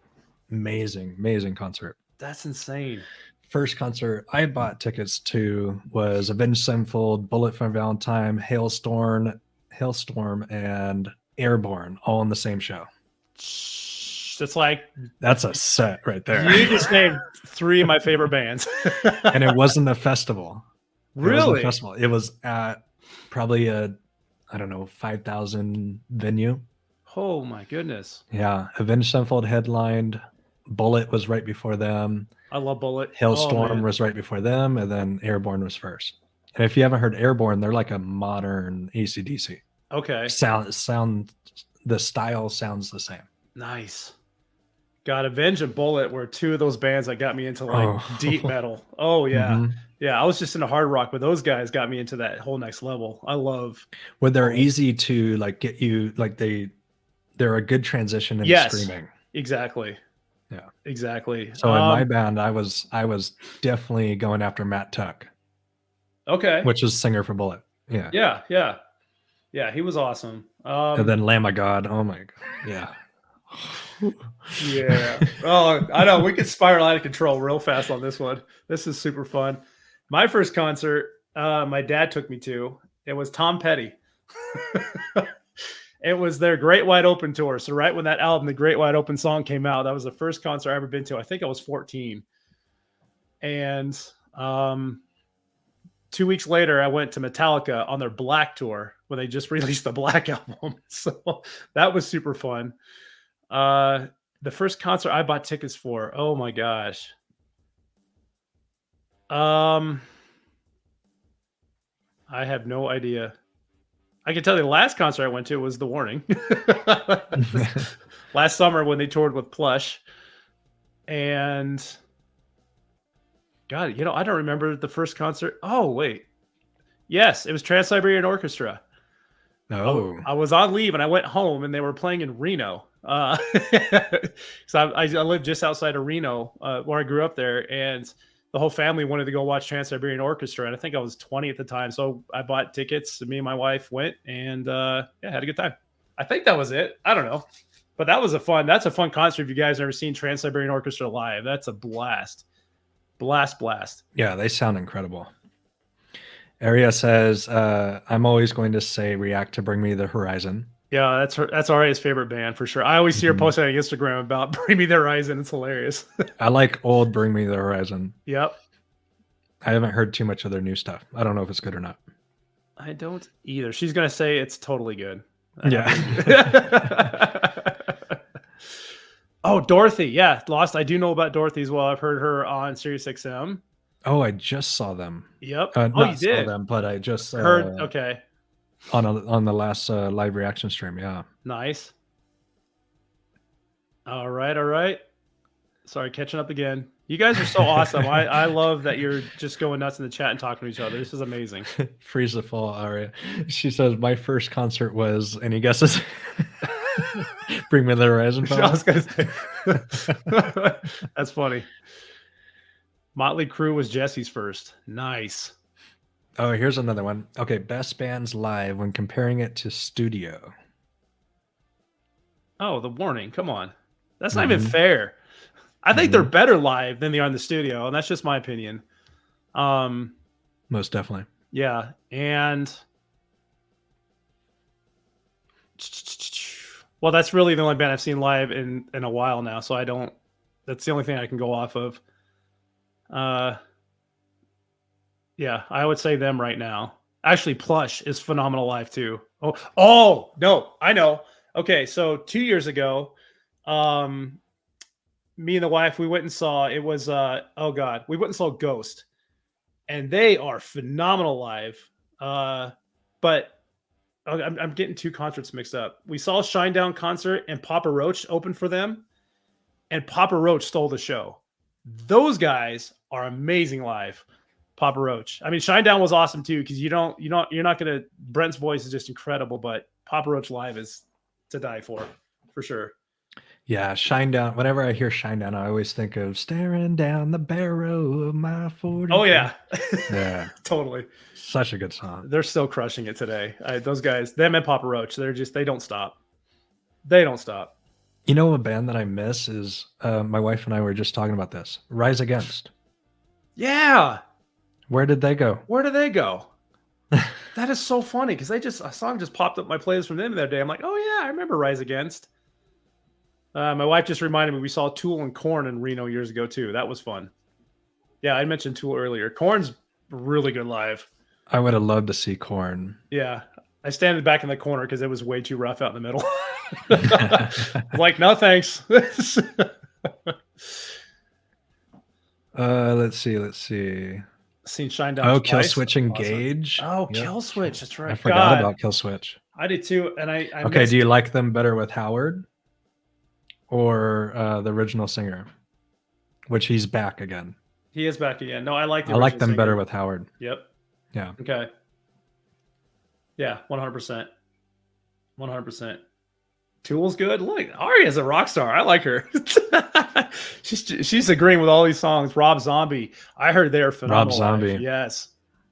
Amazing concert. That's insane. First concert I bought tickets to was Avenged Sevenfold, Bullet for Valentine, Hailstorm, and Airborne, all in the same show. It's like... That's a set right there. You just named 3 of my favorite bands. And it wasn't a festival. Really? It was at probably a, I don't know, 5,000 venue. Oh my goodness. Yeah. Avenged Sevenfold headlined. Bullet was right before them. I love Bullet. Hailstorm was right before them. And then Airborne was first. And if you haven't heard Airborne, they're like a modern AC/DC. Okay. The style sounds the same. Nice. God, Avenged and Bullet were 2 of those bands that got me into like deep metal. Oh yeah. Mm-hmm. Yeah, I was just into hard rock, but those guys got me into that whole next level. I love... Well, they're easy to like get you, like they're a good transition into screaming. Exactly. Yeah. Exactly. So in my band, I was definitely going after Matt Tuck. Okay. Which is singer for Bullet. Yeah. Yeah, he was awesome. And then Lamb of God. Oh my God. Yeah. Yeah. Oh, I know. We could spiral out of control real fast on this one. This is super fun. My first concert, my dad took me to. It was Tom Petty. It was their Great Wide Open tour. So right when that album, the Great Wide Open song came out, that was the first concert I ever been to. I think I was 14. And 2 weeks later, I went to Metallica on their Black tour when they just released the Black album. So that was super fun. The first concert I bought tickets for, oh my gosh. I have no idea. I can tell you the last concert I went to was The Warning. Last summer when they toured with Plush. And God, I don't remember the first concert. Oh, wait. Yes, it was Trans-Siberian Orchestra. Oh. I was on leave and I went home and they were playing in Reno. So I lived just outside of Reno, where I grew up there, and the whole family wanted to go watch Trans-Siberian Orchestra, and I think I was 20 at the time, so I bought tickets. Me and my wife went, and had a good time. I think that was it. I don't know, but that's a fun concert. If you guys never seen Trans-Siberian Orchestra live, that's a blast. Yeah, they sound incredible. Aria says, I'm always going to say React to Bring Me the Horizon. Yeah, that's Aria's favorite band for sure. I always see her posting on Instagram about Bring Me the Horizon. It's hilarious. I like old Bring Me the Horizon. Yep. I haven't heard too much of their new stuff. I don't know if it's good or not. I don't either. She's gonna say it's totally good. Yeah. Oh, Dorothy. Yeah, Lost. I do know about Dorothy as well. I've heard her on SiriusXM. Oh, I just saw them. Yep. Not you saw did. them, but I just Heard. Okay. on the last live reaction stream. Yeah. Nice. All right. All right. Sorry, catching up again. You guys are so awesome. I love that you're just going nuts in the chat and talking to each other. This is amazing. Freeze the fall aria. She says my first concert was, and he guesses, Bring Me the Horizon. I was gonna say. That's funny. Motley Crue was Jesse's first. Nice. Oh, here's another one. Okay, best bands live when comparing it to studio. Oh, The Warning. Come on. That's not even fair. I think they're better live than they are in the studio, and that's just my opinion. Most definitely. Yeah, and well, that's really the only band I've seen live in a while now, so I don't. That's the only thing I can go off of. Yeah, I would say them right now. Actually, Plush is phenomenal live too. Oh no, I know. Okay, so 2 years ago, me and the wife, we went and saw, it was we went and saw Ghost, and they are phenomenal live. But I'm getting two concerts mixed up. We saw a Shinedown concert and Papa Roach opened for them, and Papa Roach stole the show. Those guys are amazing live. Papa Roach. I mean, Shinedown was awesome too, because you're not gonna. Brent's voice is just incredible, but Papa Roach live is to die for sure. Yeah, Shinedown. Whenever I hear Shinedown, I always think of staring down the barrel of my 40. Oh yeah, yeah, totally. Such a good song. They're still crushing it today. Those guys, them and Papa Roach, they don't stop. They don't stop. You know, a band that I miss is my wife and I were just talking about this. Rise Against. Yeah. Where did they go? Where did they go? That is so funny because a song just popped up my playlist from them the other day. I'm like, oh yeah, I remember Rise Against. My wife just reminded me we saw Tool and Korn in Reno years ago too. That was fun. Yeah, I mentioned Tool earlier. Korn's really good live. I would have loved to see Korn. Yeah, I stand back in the corner because it was way too rough out in the middle. Like, no thanks. Let's see. Seen Shinedown. Oh, Killswitch Engage. Awesome. Oh, yep. Killswitch. That's right. I forgot about Killswitch. I did too. And I okay, do you like them better with Howard or the original singer? Which he's back again. He is back again. No, I like them singer better with Howard. Yep. Yeah. Okay. Yeah, 100%. 100%. Tool's good. Look, Aria's a rock star. I like her. she's agreeing with all these songs. Rob Zombie. I heard they're phenomenal. Rob Zombie. Live. Yes.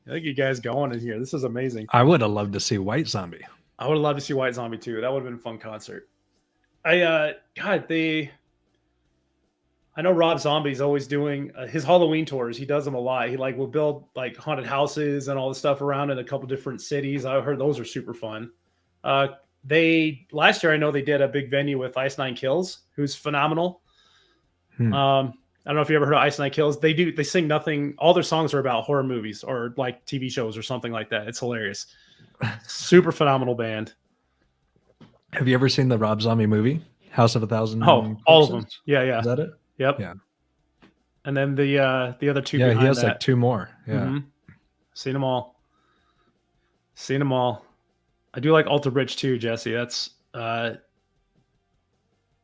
I think you guys going in here. This is amazing. I would have loved to see White Zombie. I would have loved to see White Zombie too. That would have been a fun concert. I know Rob Zombie's always doing his Halloween tours. He does them a lot. He will build like haunted houses and all the stuff around in a couple different cities. I heard those are super fun. Last year I know they did a big venue with Ice Nine Kills, who's phenomenal. I don't know if you ever heard of Ice Nine Kills. They sing nothing. All their songs are about horror movies or like TV shows or something like that. It's hilarious. Super phenomenal band. Have you ever seen the Rob Zombie movie, House of a Thousand? Oh, all of them. Yeah. Is that it? Yep. Yeah. And then the other two. Yeah, he has that. like two more. Yeah. Mm-hmm. Seen them all. I do like Alter Bridge too, Jesse. That's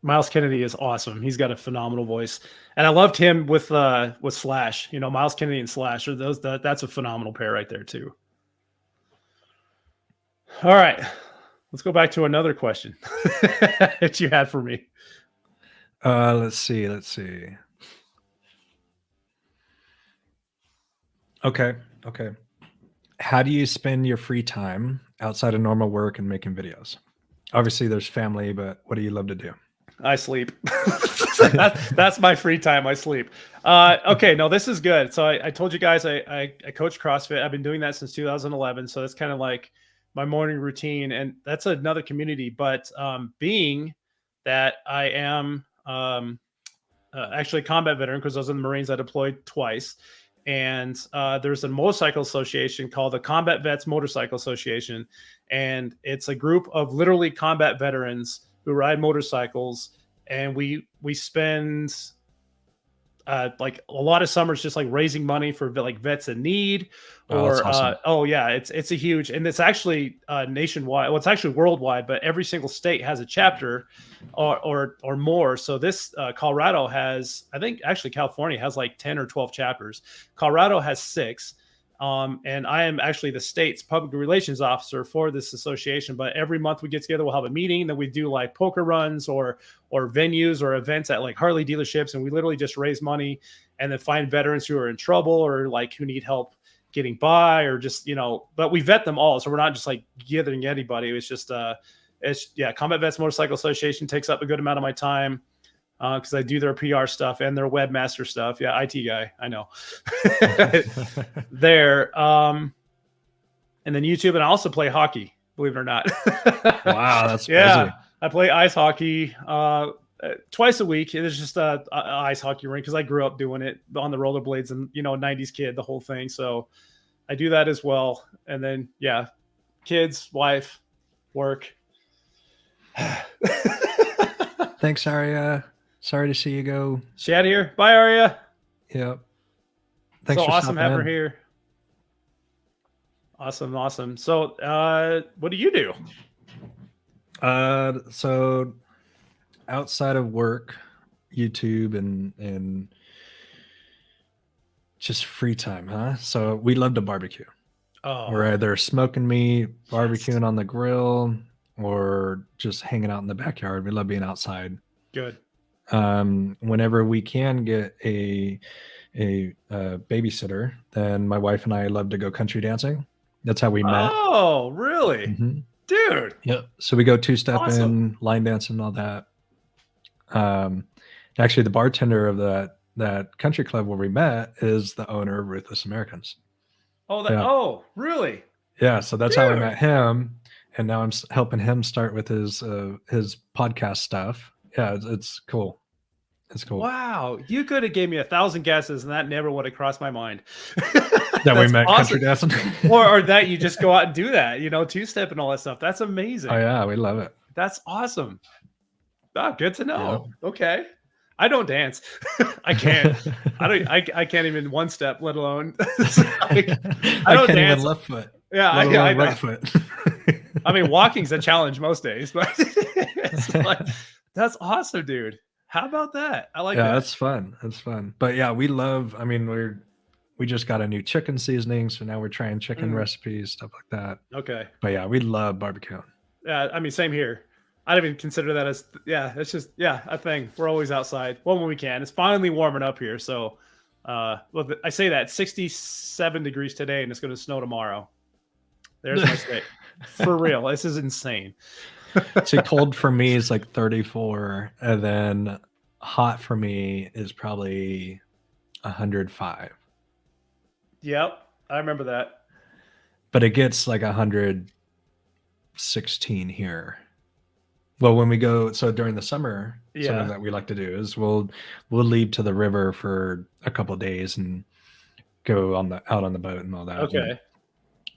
Miles Kennedy is awesome. He's got a phenomenal voice, and I loved him with Slash. You know, Miles Kennedy and Slash are that's a phenomenal pair right there too. All right, let's go back to another question that you had for me. Let's see. Okay. How do you spend your free time outside of normal work and making videos? Obviously, there's family, but what do you love to do? I sleep. That's my free time. I sleep. Okay, no, this is good. So I told you guys I coach CrossFit. I've been doing that since 2011. So that's kind of like my morning routine, and that's another community. But being that I am actually a combat veteran because I was in the Marines, I deployed twice. And there's a motorcycle association called the Combat Vets Motorcycle Association, and it's a group of literally combat veterans who ride motorcycles, and we spend like a lot of summers just like raising money for like vets in need, Oh, that's or awesome. oh yeah, it's a huge, and it's actually nationwide. Well, it's actually worldwide, but every single state has a chapter or more. So this Colorado has, I think actually California has like 10 or 12 chapters. Colorado has 6. And I am actually the state's public relations officer for this association. But every month we get together, we'll have a meeting. Then we do like poker runs or venues or events at like Harley dealerships, and we literally just raise money and then find veterans who are in trouble or like who need help getting by, or just, you know. But we vet them all, so we're not just like gathering anybody. It's just Combat Vets Motorcycle Association takes up a good amount of my time, because I do their PR stuff and their webmaster stuff. Yeah, IT guy, I know. There, and then YouTube, and I also play hockey, believe it or not. Wow, that's yeah. busy. I play ice hockey twice a week. It's just a ice hockey rink because I grew up doing it on the rollerblades, and 90s kid, the whole thing. So I do that as well. And then kids, wife, work. Thanks, Aria. Sorry to see you go. She out of here. Bye, Aria. Yep. Thanks so for awesome having her in. here. Awesome. So what do you do? So outside of work, YouTube and just free time, huh? So we love to barbecue. Oh, We're either smoking meat, barbecuing on the grill, or just hanging out in the backyard. We love being outside. good. Whenever we can get a babysitter, then my wife and I love to go country dancing. That's how we met. Oh, really? Mhm. Dude. Yep. So we go two-stepping, Awesome. line dancing, all that. Actually, the bartender of that country club where we met is the owner of Ruthless Americans. Oh, Yeah. Oh, really? Yeah. So that's how I Dude. met him, and now I'm helping him start with his podcast stuff. Yeah, it's cool. It's cool. Wow, you could have gave me 1,000 guesses, and that never would have crossed my mind. That we met awesome. country dancing, or that you just go out and do that, two-step and all that stuff. That's amazing. Oh yeah, we love it. That's awesome. Oh, good to know. Yeah. Okay. I don't dance. I can't. I can't even one step, let alone. I don't can't dance. even left foot. Yeah, I know. Right foot. I mean, walking's a challenge most days, but it's like, that's awesome, dude. How about that? I like that. That's fun. That's fun. But yeah, we love. I mean, we just got a new chicken seasoning, so now we're trying chicken recipes, stuff like that. Okay. But yeah, we love barbecuing. Yeah, I mean, same here. I don't even consider that as it's just a thing. We're always outside. Well, when we can. It's finally warming up here, so well, I say that 67 degrees today, and it's going to snow tomorrow. There's my state. For real, this is insane. See, cold for me is like 34, and then hot for me is probably 105. Yep, I remember that. But it gets like 116 here. Well, when we go, so during the summer, something that we like to do is we'll leave to the river for a couple of days and go out on the boat and all that. Okay. And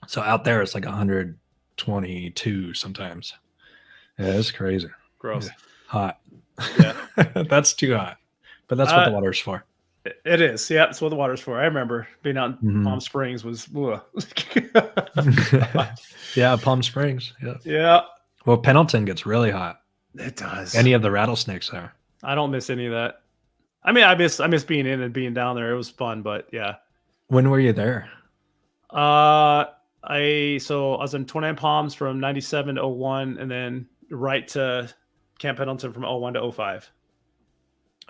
so out there, it's like 122 sometimes. Yeah, it's crazy. Gross. Yeah. Hot. Yeah. That's too hot. But that's what the water's for. It is. Yeah, that's what the water's for. I remember being out in Palm Springs was. Yeah, Palm Springs. Yeah. Yeah. Well, Pendleton gets really hot. It does. Any of the rattlesnakes there. I don't miss any of that. I mean, I miss being in and being down there. It was fun, but yeah. When were you there? I was in 29 Palms from 97 to 01, and then right to Camp Pendleton from 01 to 05.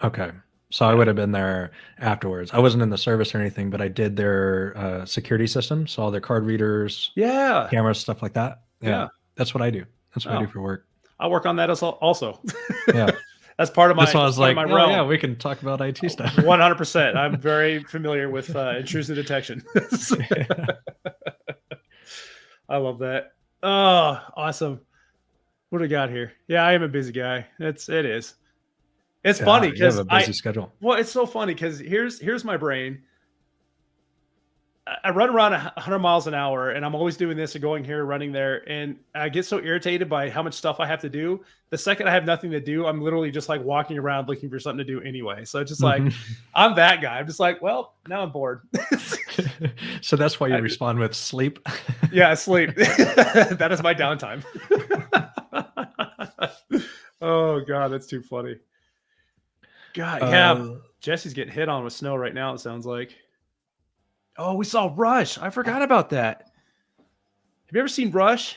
Okay. So I would have been there afterwards. I wasn't in the service or anything, but I did their security system. So all their card readers, cameras, stuff like that. Yeah. That's what I do. That's what I do for work. I work on that also. Yeah. That's part of my. This one I was like, my realm. Yeah, we can talk about IT stuff. 100%. I'm very familiar with intrusive detection. I love that. Oh, awesome. What do we got here? Yeah, I am a busy guy. It is. It's funny because I have a busy schedule. Well, it's so funny because here's my brain. I run around 100 miles an hour, and I'm always doing this and going here, running there, and I get so irritated by how much stuff I have to do. The second I have nothing to do, I'm literally just like walking around looking for something to do anyway. So it's just like, I'm that guy. I'm just like, well, now I'm bored. So that's why you respond with sleep. Yeah, sleep. That is my downtime. Oh God, that's too funny. God, yeah. Jesse's getting hit on with snow right now, it sounds like. Oh, we saw Rush. I forgot about that. Have you ever seen Rush?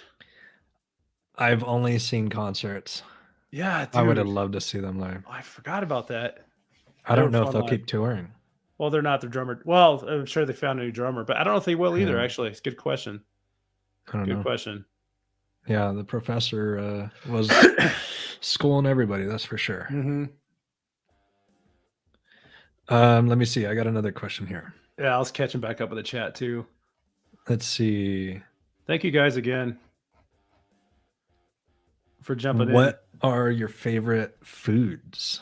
I've only seen concerts. Yeah, dude. I would have loved to see them live. I forgot about that. I don't know if they'll keep touring. Well, they're not their drummer. Well, I'm sure they found a new drummer, but I don't know if they will either, actually. It's a good question. I don't know. Good question. Yeah, the professor was schooling everybody, that's for sure. Mm-hmm. Let me see. I got another question here. Yeah, I was catching back up with the chat too. Let's see. Thank you guys again for jumping in. What are your favorite foods?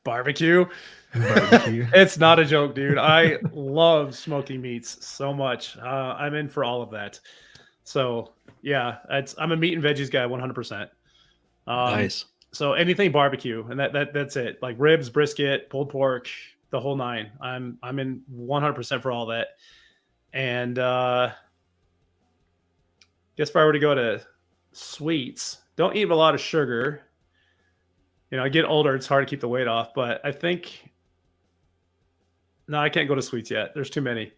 Barbecue. It's not a joke, dude. I love smoky meats so much. I'm in for all of that. So yeah, I'm a meat and veggies guy 100%. Nice. So anything barbecue, and that's it. Like ribs, brisket, pulled pork, the whole nine. I'm in 100% for all that. And guess if I were to go to sweets, don't eat a lot of sugar. You know, I get older, it's hard to keep the weight off, but I think no, I can't go to sweets yet. There's too many.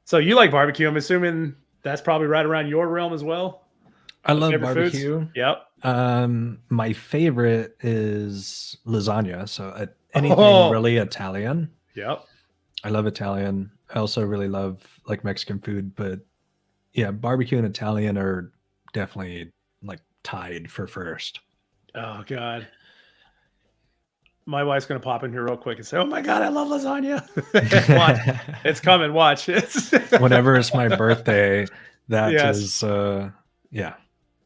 So you like barbecue? I'm assuming that's probably right around your realm as well. I love barbecue. Foods? Yep. My favorite is lasagna. So anything really Italian. Yep. I love Italian. I also really love like Mexican food, but yeah, barbecue and Italian are definitely like tied for first. Oh God. My wife's going to pop in here real quick and say, "Oh my God, I love lasagna." Watch. It's coming. Watch. Whenever it's my birthday, that is, yeah.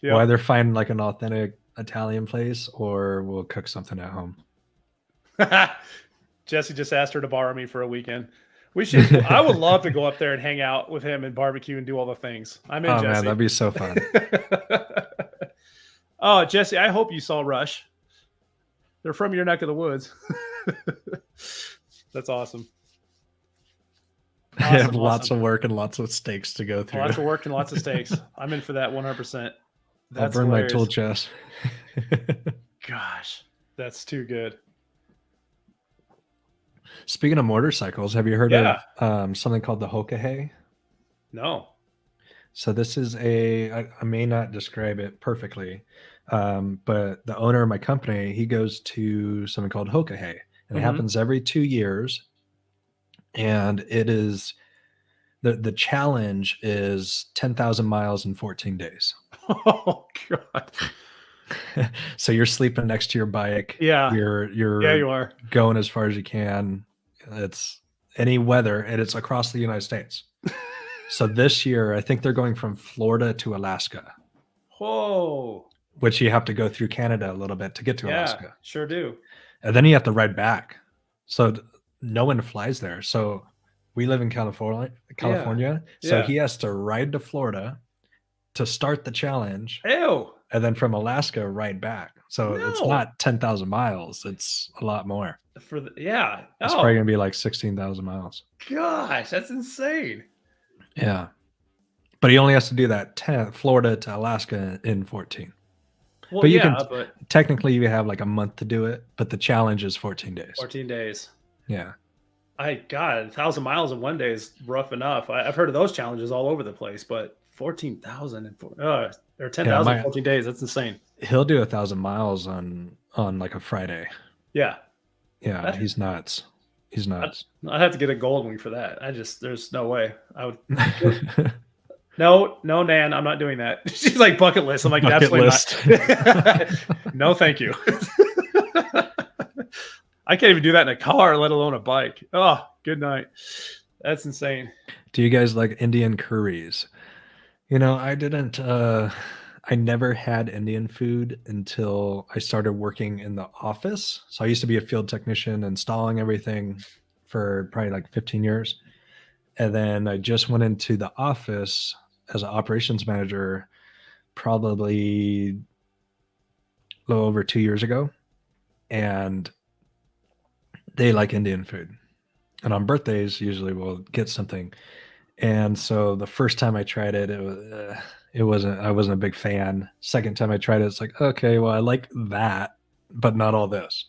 We'll either find like an authentic Italian place or we'll cook something at home. Jesse just asked her to borrow me for a weekend. We should. I would love to go up there and hang out with him and barbecue and do all the things. I'm in, Jesse. Man, that'd be so fun. Oh, Jesse, I hope you saw Rush. They're from your neck of the woods. That's awesome. I have lots of work and lots of steaks to go through. Lots of work and lots of steaks. I'm in for that 100%. I'll burn my tool chest. Gosh, that's too good. Speaking of motorcycles, have you heard of something called the Hokahay? No. So this is I may not describe it perfectly, but the owner of my company, he goes to something called Hokahay, and it happens every 2 years. And it is the challenge is 10,000 miles in 14 days. Oh God. So you're sleeping next to your bike. Yeah. You are going as far as you can. It's any weather, and it's across the United States. So this year, I think they're going from Florida to Alaska. Whoa. Which you have to go through Canada a little bit to get to Alaska. Sure do. And then you have to ride back. So no one flies there. So we live in California. So he has to ride to Florida to start the challenge. Ew. And then from Alaska, ride back. So it's not 10,000 miles. It's a lot more. It's probably going to be like 16,000 miles. Gosh, that's insane. Yeah. But he only has to do that Florida to Alaska in 14. Well, but technically you have like a month to do it, but the challenge is 14 days. 14 days. Yeah. 1,000 miles in one day is rough enough. I've heard of those challenges all over the place, but 14,000 or 10,000 in 14 days. That's insane. He'll do 1,000 miles on like a Friday. Yeah. Yeah. He's nuts. He's nuts. I'd have to get a gold wing for that. There's no way I would. No, Nan, I'm not doing that. She's like bucket list. I'm like, absolutely not. No, thank you. I can't even do that in a car, let alone a bike. Oh, good night. That's insane. Do you guys like Indian curries? You know, I never had Indian food until I started working in the office. So I used to be a field technician installing everything for probably like 15 years. And then I just went into the office as an operations manager probably a little over 2 years ago. And they like Indian food. And on birthdays, usually we'll get something. And so the first time I tried it, I wasn't a big fan. Second time I tried it, it's like, okay, well, I like that, but not all this.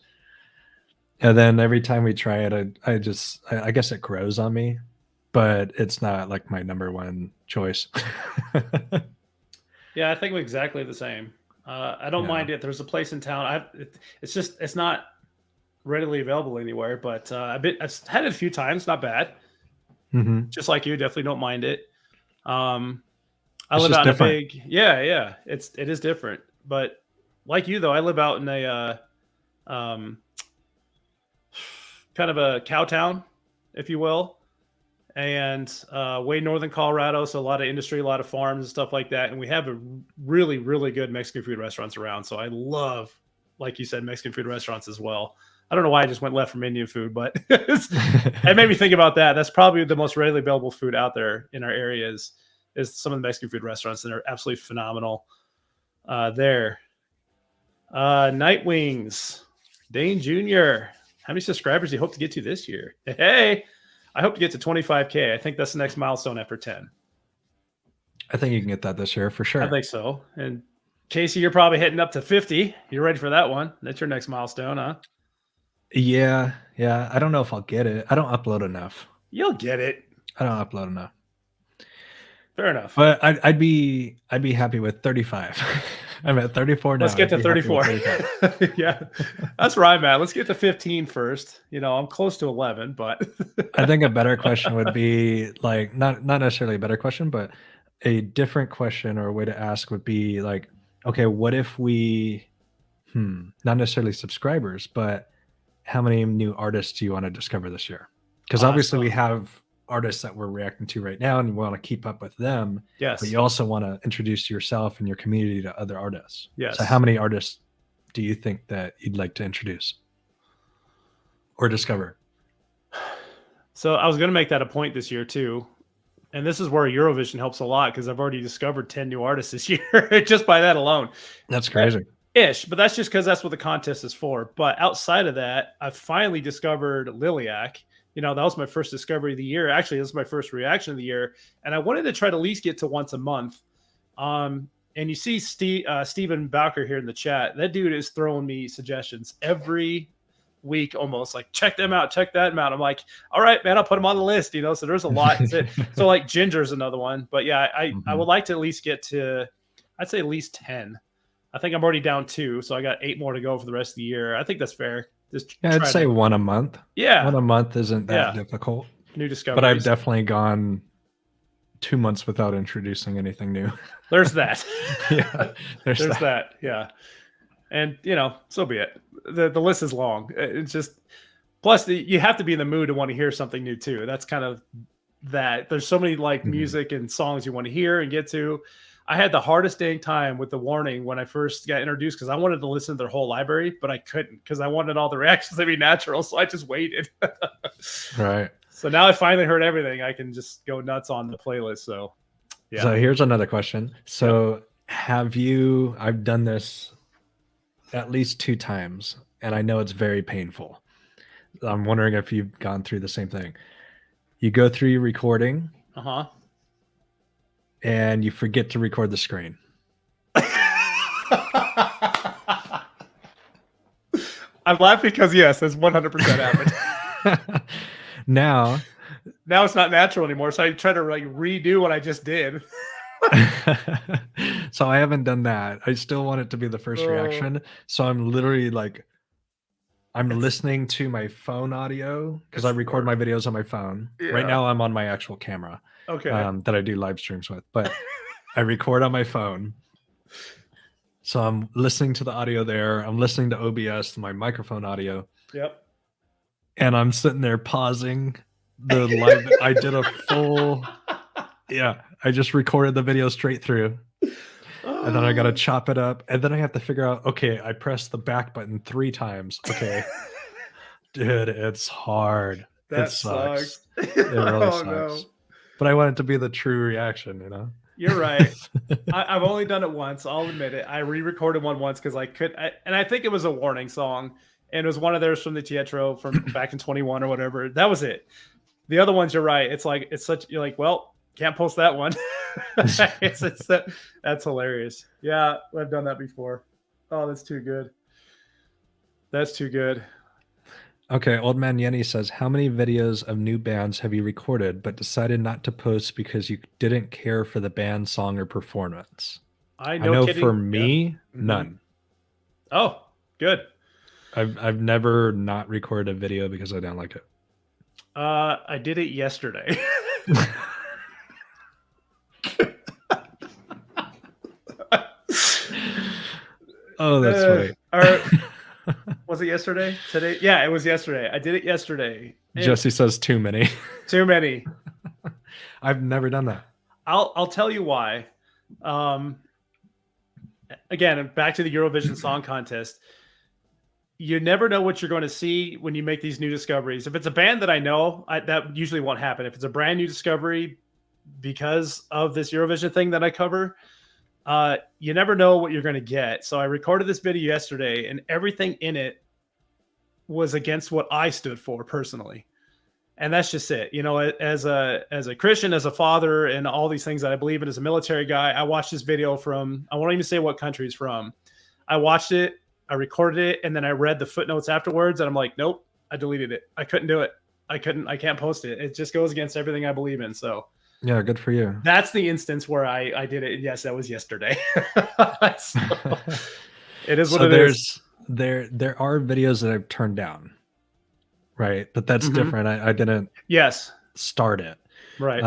And then every time we try it, I guess it grows on me, but it's not like my number one choice. Yeah, I think we're exactly the same. I don't mind it. There's a place in town. It's not readily available anywhere, but I've had it a few times. Not bad. Mm-hmm. Just like you, definitely don't mind it. I It's live just out in a different. big, yeah. It is different, but like you though, I live out in a kind of a cow town, if you will, and way northern Colorado. So a lot of industry, a lot of farms and stuff like that. And we have a really, really good Mexican food restaurants around. So I love, like you said, Mexican food restaurants as well. I don't know why I just went left from Indian food, but it made me think about that. That's probably the most readily available food out there in our areas is some of the Mexican food restaurants, and they're absolutely phenomenal there. Night Wings, Dane Jr. How many subscribers do you hope to get to this year? Hey, I hope to get to 25K. I think that's the next milestone after 10. I think you can get that this year for sure. I think so. And Casey, you're probably hitting up to 50. You're ready for that one. That's your next milestone, huh? Yeah. I don't know if I'll get it. I don't upload enough. You'll get it. I don't upload enough. Fair enough. But I'd be happy with 35. I'm at 34 now. Let's get to 34. Yeah, that's where I'm at. Let's get to 15 first. You know, I'm close to 11, but I think a better question would be like not necessarily a better question, but a different question or a way to ask would be like, okay, what if we, not necessarily subscribers, but how many new artists do you want to discover this year? Because obviously we have artists that we're reacting to right now and you want to keep up with them. Yes. But you also want to introduce yourself and your community to other artists. Yes. So how many artists do you think that you'd like to introduce or discover? So I was going to make that a point this year too. And this is where Eurovision helps a lot because I've already discovered 10 new artists this year just by that alone. That's crazy. Ish, but that's just because that's what the contest is for. But outside of that, I finally discovered Liliac. You know, that was my first discovery of the year. Actually, this is my first reaction of the year. And I wanted to try to at least get to once a month. And you see Steven Bowker here in the chat. That dude is throwing me suggestions every week almost. Like, check them out, check that out. I'm like, all right, man, I'll put them on the list. You know, so there's a lot. So like Ginger's another one. But yeah, I would like to at least get to, I'd say at least 10. I think I'm already down 2. So I got 8 more to go for the rest of the year. I think that's fair. I'd say 1 a month. Yeah. 1 a month isn't that difficult. New discoveries. But I've definitely gone 2 months without introducing anything new. There's that. Yeah. There's that. Yeah. And, you know, so be it. The list is long. It's just, plus you have to be in the mood to want to hear something new too. That's kind of that. There's so many like music and songs you want to hear and get to. I had the hardest dang time with the warning when I first got introduced because I wanted to listen to their whole library, but I couldn't because I wanted all the reactions to be natural. So I just waited. Right. So now I finally heard everything. I can just go nuts on the playlist. So, yeah. So here's another question. So I've done this at least 2 times, and I know it's very painful. I'm wondering if you've gone through the same thing. You go through your recording. Uh-huh. And you forget to record the screen. I'm laughing because yes, that's 100% happened. Now it's not natural anymore. So I try to like redo what I just did. So I haven't done that. I still want it to be the first reaction. So I'm literally like, I'm listening to my phone audio because I record my videos on my phone. Yeah. Right now I'm on my actual camera. Okay. That I do live streams with, but I record on my phone. So I'm listening to the audio there. I'm listening to OBS, my microphone audio. Yep. And I'm sitting there pausing the live. I did a full, I just recorded the video straight through. And then I got to chop it up. And then I have to figure out, okay, I pressed the back button 3 times. Okay. Dude, it's hard. That it sucks. Sucks. It really sucks. No. but I want it to be the true reaction, you know? You're right. I've only done it once. I'll admit it. I re-recorded one once because and I think it was a warning song, and it was one of theirs from the Teatro from back in 21 or whatever. That was it. The other ones, you're right. It's like you're like, well, can't post that one. That's hilarious. Yeah, I've done that before. Oh, that's too good. That's too good. Okay, Old Man Yenny says, how many videos of new bands have you recorded but decided not to post because you didn't care for the band, song, or performance? I know for me, none. Oh, good. I've never not recorded a video because I don't like it. I did it yesterday. Oh, that's funny. Was it yesterday? Today? Yeah, it was yesterday. I did it yesterday. Jesse says too many. Too many. I've never done that. I'll tell you why. Again, back to the Eurovision Song Contest. You never know what you're going to see when you make these new discoveries. If it's a band that I know, that usually won't happen. If it's a brand new discovery because of this Eurovision thing that I cover, you never know what you're going to get. So I recorded this video yesterday, and everything in it was against what I stood for personally. And that's just it. You know, as a Christian, as a father, and all these things that I believe in, as a military guy, I watched this video from, I won't even say what country it's from. I watched it, I recorded it, and then I read the footnotes afterwards, and I'm like, nope, I deleted it. I couldn't do it. I can't post it. It just goes against everything I believe in. So yeah, good for you. That's the instance where I did it. Yes, that was yesterday. So, it is what it is. There are videos that I've turned down, right? But that's different. I didn't start it. Right.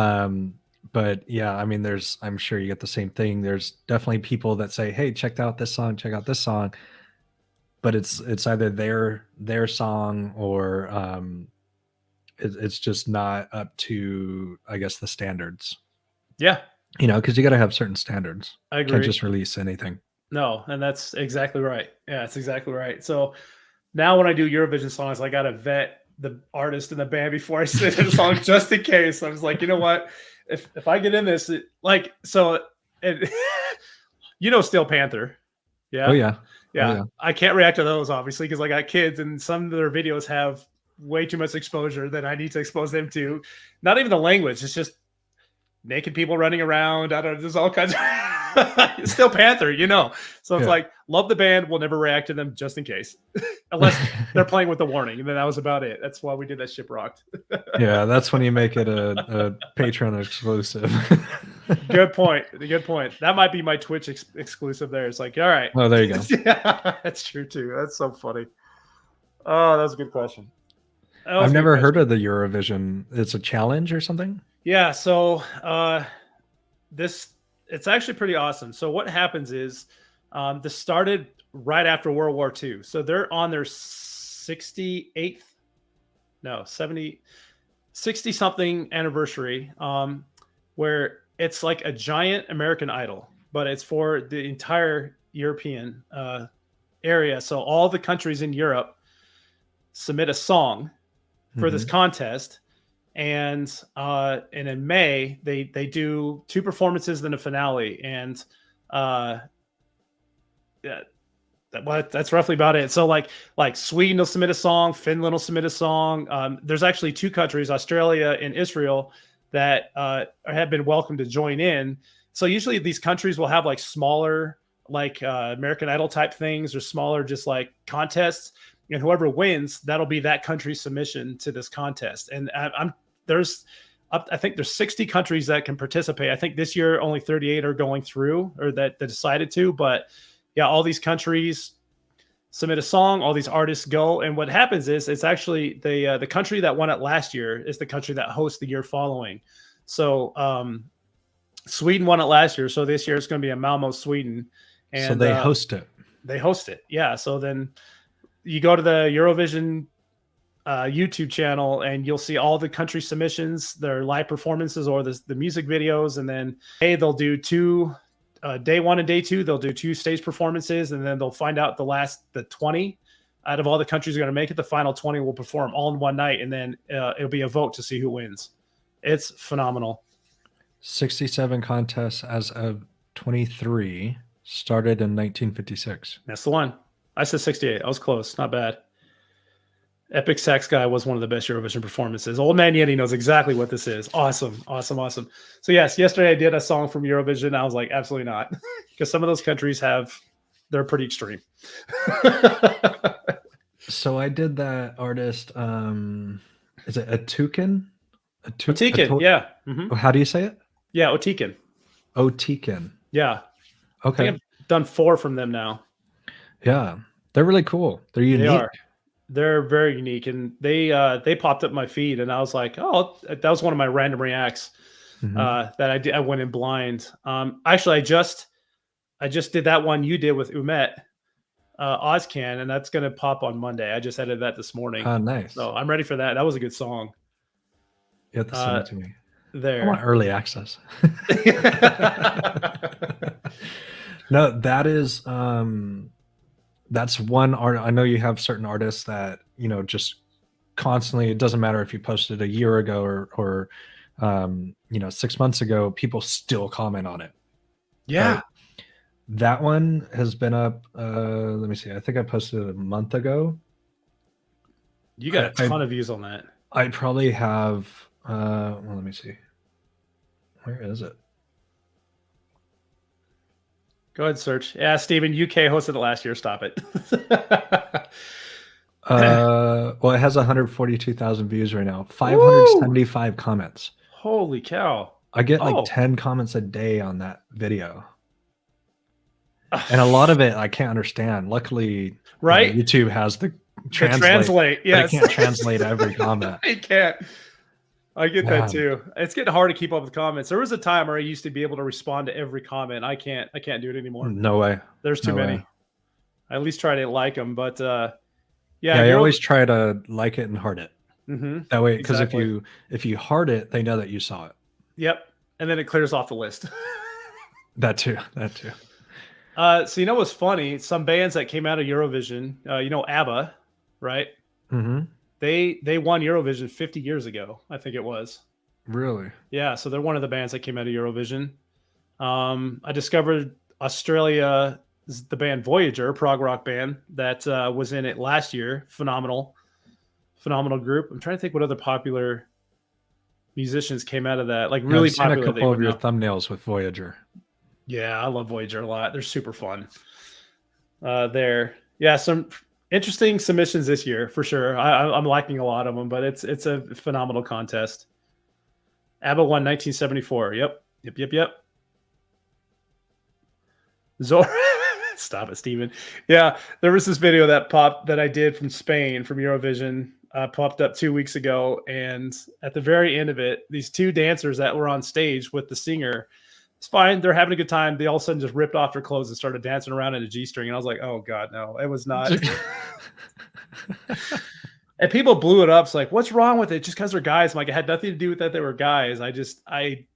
But yeah, I mean, I'm sure you get the same thing. There's definitely people that say, hey, check out this song, check out this song. But it's either their song or it's just not up to, I guess, the standards. Yeah. You know, because you got to have certain standards. I agree. Can't just release anything. No, and that's exactly right. Yeah, that's exactly right. So now when I do Eurovision songs, I got to vet the artist and the band before I sing the song, just in case. I was like, you know what? If I get in this, you know, Steel Panther. Yeah. Oh, yeah. Yeah. Oh, yeah. I can't react to those, obviously, because I got kids, and some of their videos have way too much exposure that I need to expose them to. Not even the language. It's just naked people running around. I don't know. There's all kinds of Steel Panther, you know. So it's like, love the band. We'll never react to them just in case. Unless they're playing with the warning. And then that was about it. That's why we did that Ship Rocked. Yeah, that's when you make it a Patreon exclusive. Good point. Good point. That might be my Twitch exclusive there. It's like, all right. Oh, there you go. Yeah, that's true too. That's so funny. Oh, that was a good question. I've never heard of the Eurovision. It's a challenge or something? Yeah, so it's actually pretty awesome. So what happens is this started right after World War II. So they're on their 60 something anniversary, where it's like a giant American Idol, but it's for the entire European area. So all the countries in Europe submit a song for this contest. And in May, they do 2 performances, then a finale. And that's roughly about it. So like Sweden will submit a song, Finland will submit a song. There's actually 2 countries, Australia and Israel, that have been welcomed to join in. So usually these countries will have like smaller, like American Idol type things, or smaller, just like contests. And whoever wins, that'll be that country's submission to this contest. And I think there's 60 countries that can participate. I think this year only 38 are going through, or that decided to. But yeah, all these countries submit a song, all these artists go. And what happens is, it's actually the country that won it last year is the country that hosts the year following. So Sweden won it last year. So this year it's going to be in Malmo, Sweden. And so they host it. They host it. Yeah. So then you go to the Eurovision YouTube channel, and you'll see all the country submissions, their live performances, or the music videos. And then they'll do 2 day 1 and day 2, they'll do 2 stage performances, and then they'll find out the 20 out of all the countries are going to make it. The final 20 will perform all in one night, and then it'll be a vote to see who wins. It's phenomenal. 67 contests as of 23. Started in 1956. That's the one. I said 68. I was close. Not bad. Epic Sax Guy was one of the best Eurovision performances. Old Man Yeti knows exactly what this is. Awesome. Awesome. Awesome. So yes, yesterday I did a song from Eurovision. I was like, absolutely not. Because some of those countries they're pretty extreme. So I did that artist. Is it Otiken? Otiken, yeah. Mm-hmm. How do you say it? Yeah, Otiken. Otiken. Yeah. Okay. I think I've done 4 from them now. Yeah. They're really cool. They're unique. They are. They're very unique. And they popped up my feed and I was like, oh, that was one of my random reacts that I did. I went in blind. Actually, I just did that one you did with Umet. Ozcan, and that's going to pop on Monday. I just edited that this morning. Oh, nice. So I'm ready for that. That was a good song. You have to send it to me. There. I want early access. No, that is that's one art. I know you have certain artists that, you know, just constantly, it doesn't matter if you posted a year ago or you know, 6 months ago, people still comment on it. Yeah. Right? That one has been up. Let me see. I think I posted it a month ago. You got a ton of views on that. I probably have. Well, let me see. Where is it? Go ahead, search. Yeah, Steven, UK hosted it last year. Stop it. Well, it has 142,000 views right now. 575 Woo! Comments. Holy cow! I get like 10 comments a day on that video. And a lot of it I can't understand. Luckily, right? You know, YouTube has the translate. Yes, I can't translate every comment. I can't. I get that too. It's getting hard to keep up with comments. There was a time where I used to be able to respond to every comment. I can't do it anymore. No way. There's too many. I at least try to like them, but yeah, I always try to like it and heart it. That way, because exactly. if you heart it, they know that you saw it. Yep, and then it clears off the list. That too. So you know what's funny? Some bands that came out of Eurovision, you know ABBA, right? Mm-hmm. They won Eurovision 50 years ago, I think it was. Really? Yeah, so they're one of the bands that came out of Eurovision. I discovered Australia, the band Voyager, prog rock band that was in it last year. Phenomenal group. I'm trying to think what other popular musicians came out of that. Like really I've popular. Seen a couple of your thumbnails with Voyager. Yeah, I love Voyager a lot. They're super fun. Yeah, some interesting submissions this year for sure. I'm liking a lot of them, but it's a phenomenal contest. ABBA won 1974. Yep. Zora, stop it, Steven. Yeah, there was this video that I did from Spain from Eurovision. Popped up 2 weeks ago, and at the very end of it, these 2 dancers that were on stage with the singer. It's fine. They're having a good time. They all of a sudden just ripped off their clothes and started dancing around in a G-string. And I was like, oh, God, no, it was not. And people blew it up. It's like, what's wrong with it? Just because they're guys. I'm like, it had nothing to do with that. They were guys. It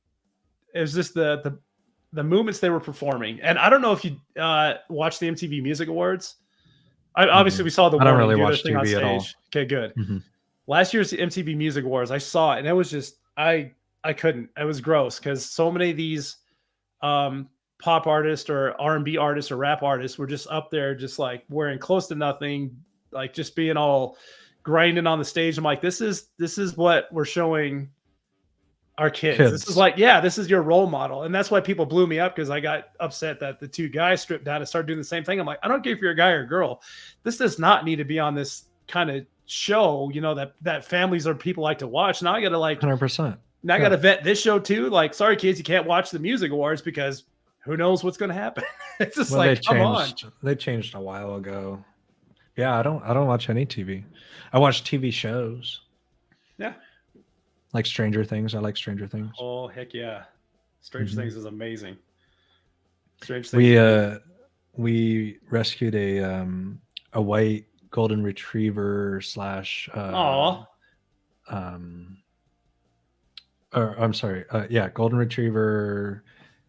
was just the movements they were performing. And I don't know if you watched the MTV Music Awards. Obviously, we saw the. I don't really watch TV at all. Okay, good. Mm-hmm. Last year's MTV Music Awards, I saw it, and it was just I couldn't. It was gross because so many of these pop artists or R&B artists or rap artists were just up there, just like wearing close to nothing, like just being all grinding on the stage. I'm like, this is what we're showing our kids. This is like, yeah, this is your role model. And that's why people blew me up, because I got upset that the 2 guys stripped down and started doing the same thing. I'm like, I don't care if you're a guy or a girl. This does not need to be on this kind of show, you know, that families or people like to watch. Now I got to like 100%. Now I got to vet this show too. Like, sorry kids, you can't watch the music awards because who knows what's going to happen. It's just come on. They changed a while ago. Yeah, I don't watch any TV. I watch TV shows. Yeah. Like Stranger Things. I like Stranger Things. Oh, heck yeah. Stranger Things is amazing. Stranger Things. We rescued a white golden retriever golden retriever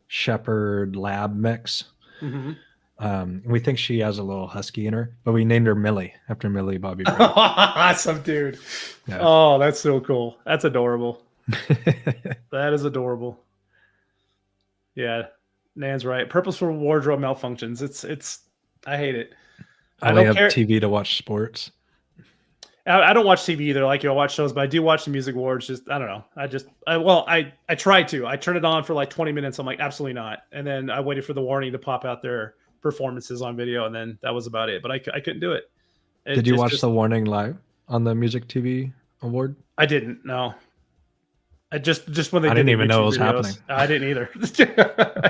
shepherd lab mix. We think she has a little husky in her, but we named her Millie after Millie Bobby Brown. Awesome, dude. Yeah. Oh, that's so cool. That's adorable. That is adorable. Yeah, Nan's right. Purposeful wardrobe malfunctions. It's. I hate it. I only have TV to watch sports. I don't watch TV either. Like, I watch shows, but I do watch the music awards. Just I don't know. I try to. I turn it on for like 20 minutes. I'm like, absolutely not. And then I waited for the warning to pop out their performances on video, and then that was about it. But I couldn't do it. Did you watch the warning live on the Music TV award? I didn't. No. I just when they I didn't even know it was happening. I didn't either.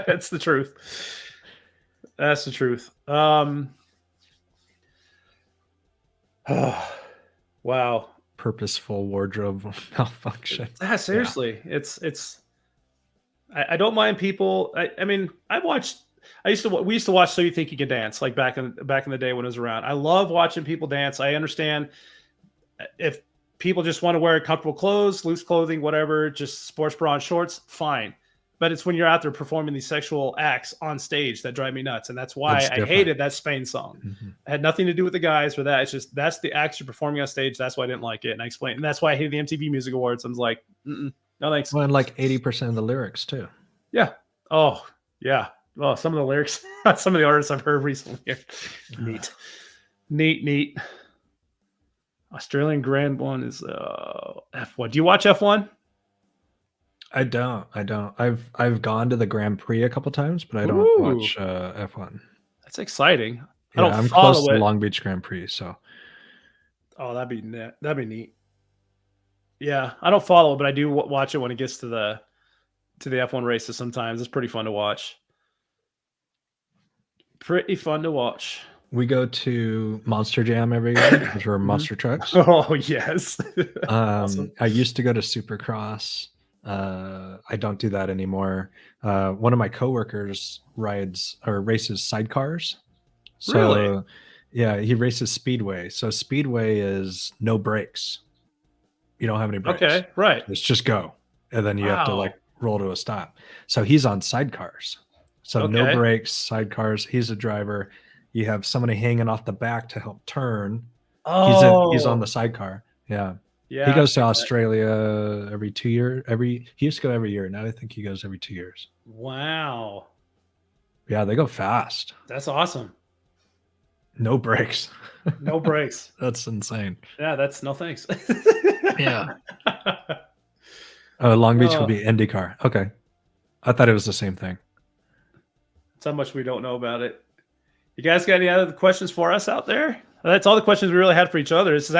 That's the truth. That's the truth. Wow. Purposeful wardrobe malfunction. Seriously. Yeah. It's I don't mind people. I mean, we used to watch So You Think You Can Dance, like back in the day when it was around. I love watching people dance. I understand if people just want to wear comfortable clothes, loose clothing, whatever, just sports bra and shorts, fine. But it's when you're out there performing these sexual acts on stage that drive me nuts. And that's why I hated that Spain song. Mm-hmm. It had nothing to do with the guys or that. It's just, that's the acts you're performing on stage. That's why I didn't like it. And I explained, and that's why I hated the MTV Music Awards. I was like, no thanks. Well, and like 80% of the lyrics too. Yeah. Oh, yeah. Well, some of the lyrics, some of the artists I've heard recently. Neat. Australian Grand One is F1. Do you watch F1? I don't. I've gone to the Grand Prix a couple times, but I don't watch F1. That's exciting. Yeah, I'm close to Long Beach Grand Prix, so. Oh, that'd be neat. Yeah, I don't follow it, but I do watch it when it gets to the F1 races. Sometimes it's pretty fun to watch. We go to Monster Jam every year, which are monster trucks. Oh, yes. Awesome. I used to go to Supercross. I don't do that anymore. One of my coworkers races sidecars. So, really? Yeah, he races Speedway. So Speedway is no brakes. You don't have any brakes. Okay, right. It's just go. And then you have to like roll to a stop. So he's on sidecars. So no brakes, sidecars. He's a driver. You have somebody hanging off the back to help turn. Oh, he's on the sidecar. Yeah. Yeah. He goes to Australia every 2 years. He used to go every year. Now I think he goes every 2 years. Wow. Yeah, they go fast. That's awesome. No brakes. No brakes. That's insane. Yeah, that's no thanks. Yeah. Long Beach will be IndyCar. Okay. I thought it was the same thing. That's how much we don't know about it. You guys got any other questions for us out there? That's all the questions we really had for each other. This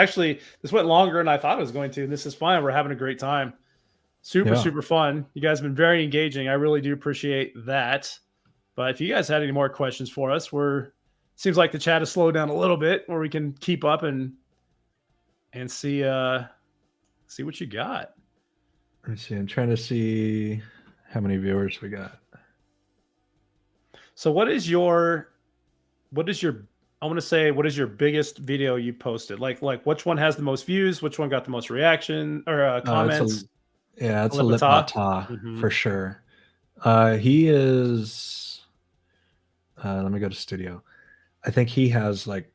went longer than I thought it was going to. And this is fine. We're having a great time. Super fun. You guys have been very engaging. I really do appreciate that. But if you guys had any more questions for us, seems like the chat has slowed down a little bit where we can keep up and see what you got. Let me see. I'm trying to see how many viewers we got. So what is your biggest video you posted? Like which one has the most views? Which one got the most reaction or comments? It's a Lip Bata for sure. He is, let me go to studio. I think he has like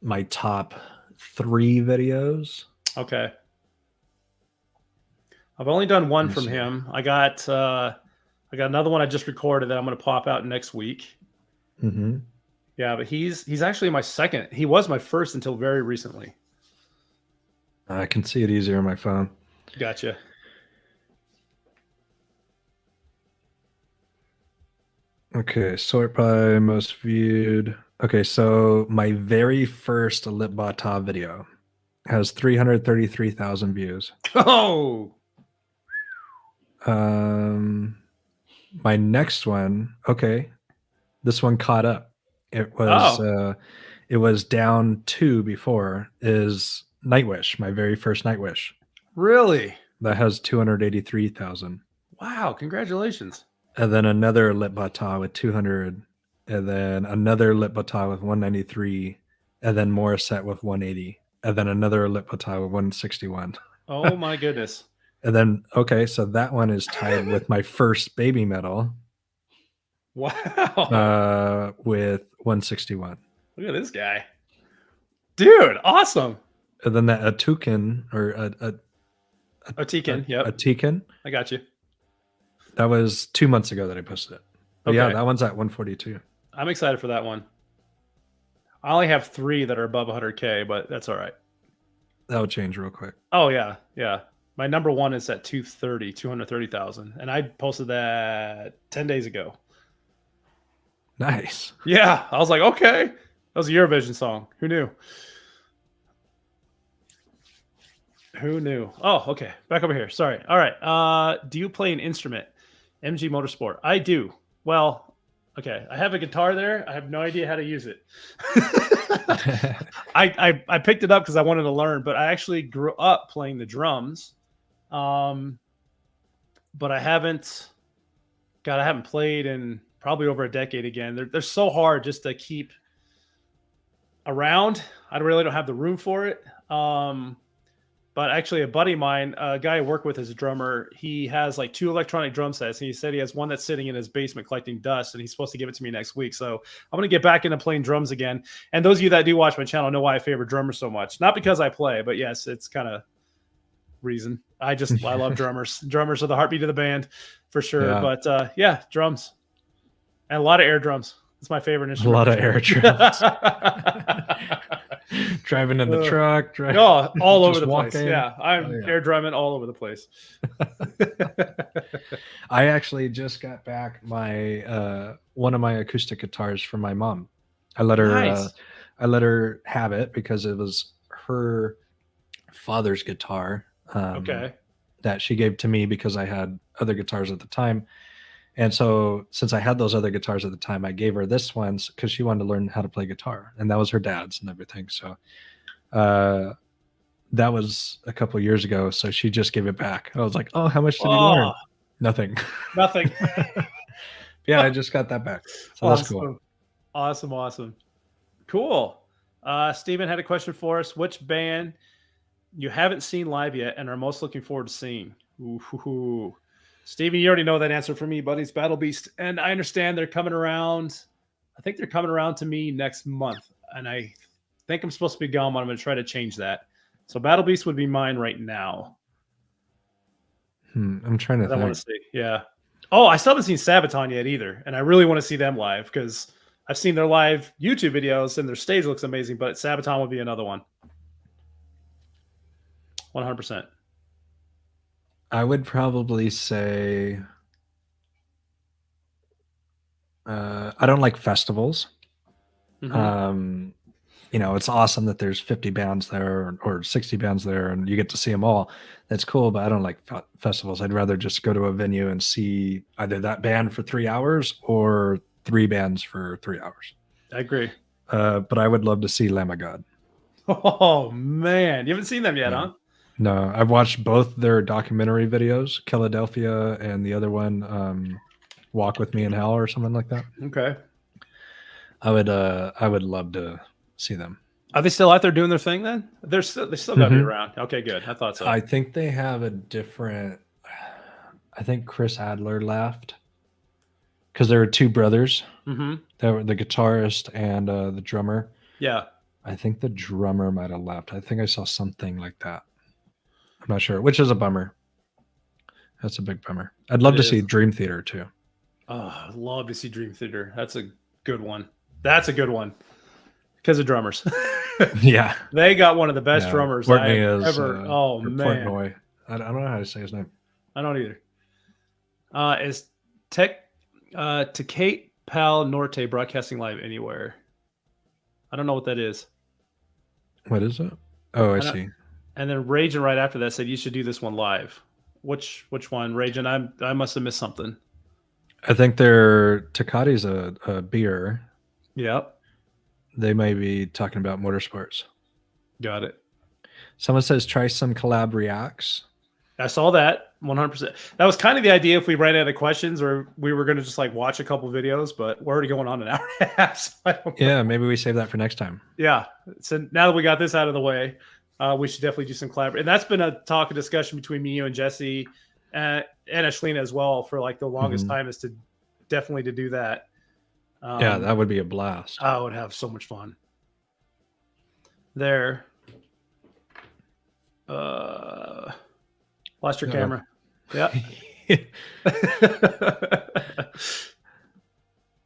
my top 3 videos. Okay. I've only done one from him. I got another one I just recorded that I'm going to pop out next week. Mm-hmm. Yeah, but he's actually my second. He was my first until very recently. I can see it easier on my phone. Gotcha. Okay, sort by most viewed. Okay, so my very first Lip Bata video has 333,000 views. Oh! My next one, okay, this one caught up. It was down 2 before, is Nightwish, my very first Nightwish. Really? That has 283,000. Wow, congratulations. And then another Lip Bata with 200, and then another Lip Bata with 193, and then Morissette with 180, and then another Lip Bata with 161. Oh my goodness. And then, okay, so that one is tied with my first Baby Metal. Wow. With 161. Look at this guy. Dude, awesome. And then that Atukin or Atikin, yep. Atikin. I got you. That was 2 months ago that I posted it. But yeah, Okay. that one's at 142. I'm excited for that one. I only have 3 that are above 100K, but that's all right. That'll change real quick. Oh yeah, yeah. My number 1 is at 230,000, and I posted that 10 days ago. Nice. Yeah, I was like, okay, that was a Eurovision song. Who knew? Who knew? Oh, okay. Back over here. Sorry. All right. Do you play an instrument? MG Motorsport. I do. Well, okay. I have a guitar there. I have no idea how to use it. I picked it up because I wanted to learn, but I actually grew up playing the drums. But I haven't. God, I haven't played in probably over a decade again. They're so hard just to keep around. I really don't have the room for it. But actually, a buddy of mine, a guy I work with as a drummer, he has like 2 electronic drum sets. And he said he has one that's sitting in his basement collecting dust, and he's supposed to give it to me next week. So I'm going to get back into playing drums again. And those of you that do watch my channel know why I favor drummers so much. Not because I play, but yes, it's kind of reason. I love drummers. Drummers are the heartbeat of the band for sure. Yeah. But yeah, drums. And a lot of air drums. It's my favorite instrument. A lot of air drums. Driving in the truck. All over the walking. place. Yeah, I'm air drumming all over the place. I actually just got back my one of my acoustic guitars from my mom. I let her have it because it was her father's guitar. That she gave to me because I had other guitars at the time. And so since I had those other guitars at the time, I gave her this one because she wanted to learn how to play guitar, and that was her dad's and everything. So that was a couple of years ago. So she just gave it back. I was like, oh, how much did you learn? Nothing. Yeah, I just got that back. So that's cool. Awesome. Cool. Steven had a question for us. Which band you haven't seen live yet and are most looking forward to seeing? Ooh. Steven, you already know that answer for me, buddies. Battle Beast. And I understand they're coming around. I think they're coming around to me next month. And I think I'm supposed to be gone, but I'm going to try to change that. So Battle Beast would be mine right now. I'm trying to think. I want to see. Yeah. Oh, I still haven't seen Sabaton yet either. And I really want to see them live because I've seen their live YouTube videos and their stage looks amazing, but Sabaton would be another one. 100%. I would probably say I don't like festivals. It's awesome that there's 50 bands there or 60 bands there and you get to see them all. That's cool, but I don't like festivals. I'd rather just go to a venue and see either that band for 3 hours or 3 bands for 3 hours. I agree. But I would love to see Lamb of God. Oh, man. You haven't seen them yet, huh? No, I've watched both their documentary videos, Philadelphia and the other one, Walk With Me in Hell or something like that. Okay. I would love to see them. Are they still out there doing their thing then? They still got to be around. Okay, good. I thought so. I think they have a different, I think Chris Adler left because there were 2 brothers. They were the guitarist and the drummer. Yeah. I think the drummer might have left. I think I saw something like that. I'm not sure, which is a bummer. That's a big bummer. I'd love to see Dream Theater too. Oh, I'd love to see Dream Theater. That's a good one. That's a good one. Because of drummers. Yeah. They got one of the best drummers I've ever. Oh, man. Portnoy. I don't know how to say his name. I don't either. Is Tekate Pal Norte broadcasting live anywhere? I don't know what that is. What is it? Oh, I see. And then Ragin right after that said you should do this one live. Which one, Ragin? I must have missed something. I think Tecati's a beer. Yep. They may be talking about motorsports. Got it. Someone says try some collab reacts. I saw that 100%. That was kind of the idea if we ran out of questions or we were going to just like watch a couple videos, but we're already going on an hour and a half. So I don't know. Yeah, maybe we save that for next time. Yeah. So now that we got this out of the way, we should definitely do some collab. And that's been a talk and discussion between me, you, and Jesse and Ashlina as well for like the longest time is to definitely to do that. Yeah, that would be a blast. I would have so much fun. There. Lost your camera. Yeah.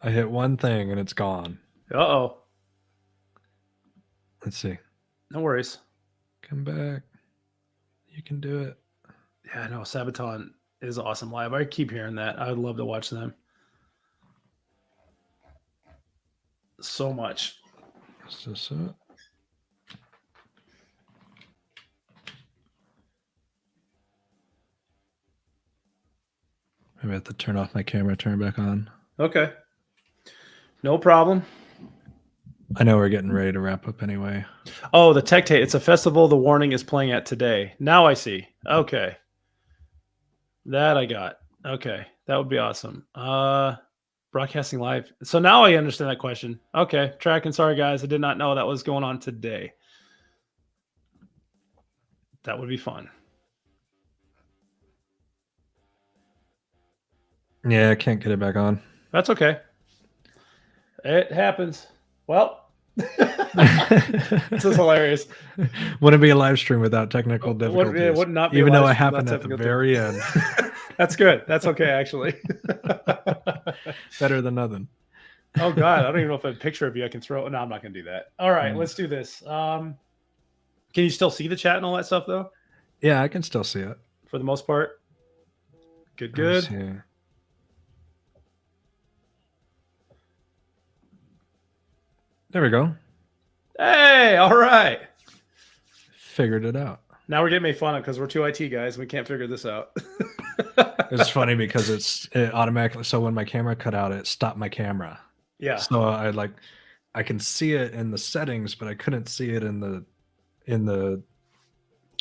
I hit one thing and it's gone. Uh-oh. Let's see. No worries. Come back. You can do it. Yeah, no, Sabaton is awesome live. I keep hearing that. I would love to watch them. So much. Is this it? Maybe I have to turn off my camera, turn it back on. Okay. No problem. I know we're getting ready to wrap up anyway. Oh, the Tech Tate. It's a festival the Warning is playing at today. Now I see. Okay. That I got. Okay. That would be awesome. Broadcasting live. So now I understand that question. Okay. Tracking. Sorry, guys. I did not know that was going on today. That would be fun. Yeah, I can't get it back on. That's okay. It happens. Well, this is hilarious. Wouldn't be a live stream without technical difficulties. It would not be even a though live it stream happened without at the technical very end. That's good. That's okay, actually. Better than nothing. Oh God, I don't even know if I have a picture of you I can throw. No, I'm not going to do that. All right, let's do this. Can you still see the chat and all that stuff though? Yeah, I can still see it For the most part. Good, good. There we go. Hey, all right. Figured it out. Now we're getting made fun of because we're two IT guys and we can't figure this out. It's funny because it automatically. So when my camera cut out, it stopped my camera. Yeah. So I can see it in the settings, but I couldn't see it in the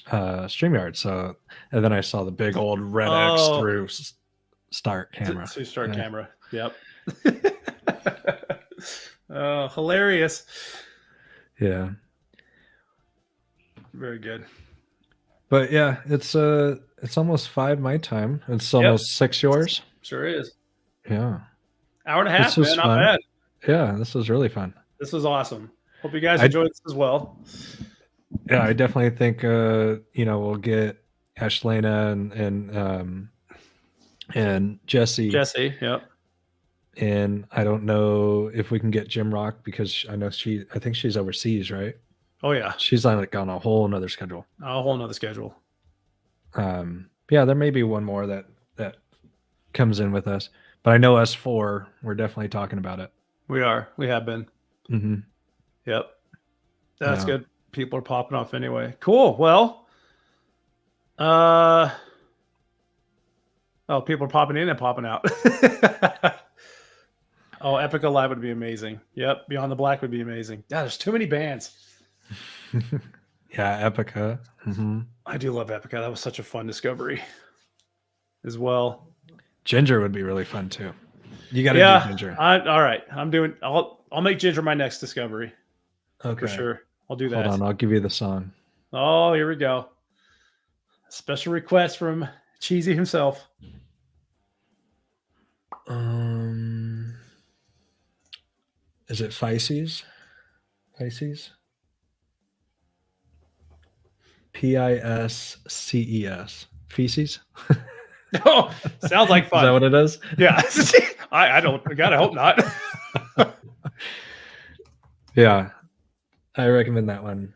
StreamYard. So and then I saw the big old red X through start camera. So start camera. Yep. Oh, hilarious. Yeah. Very good. But yeah, it's almost 5 my time. It's almost 6 yours. Sure is. Yeah. Hour and a half, man. Not bad. Yeah, this was really fun. This was awesome. Hope you guys enjoyed this as well. Yeah, I definitely think we'll get Ashlena and Jesse. Jesse, yep. And I don't know if we can get Jim Rock because I think she's overseas, right? Oh yeah. She's on a whole nother schedule. A whole nother schedule. Yeah, there may be one more that comes in with us. But I know us four, we're definitely talking about it. We are. We have been. Mm-hmm. Yep. That's good. People are popping off anyway. Cool. Well, people are popping in and popping out. Oh, Epica Live would be amazing. Yep. Beyond the Black would be amazing. Yeah, there's too many bands. Yeah, Epica. Mm-hmm. I do love Epica. That was such a fun discovery as well. Ginger would be really fun too. You got to do Ginger. All right. I'll make Ginger my next discovery. Okay. For sure. I'll do that. Hold on. I'll give you the song. Oh, here we go. Special request from Cheesy himself. Is it Pisces? Pisces? Pisces. Feces? Oh, sounds like fun. Is that what it is? Yeah. I don't. God, I hope not. Yeah. I recommend that one.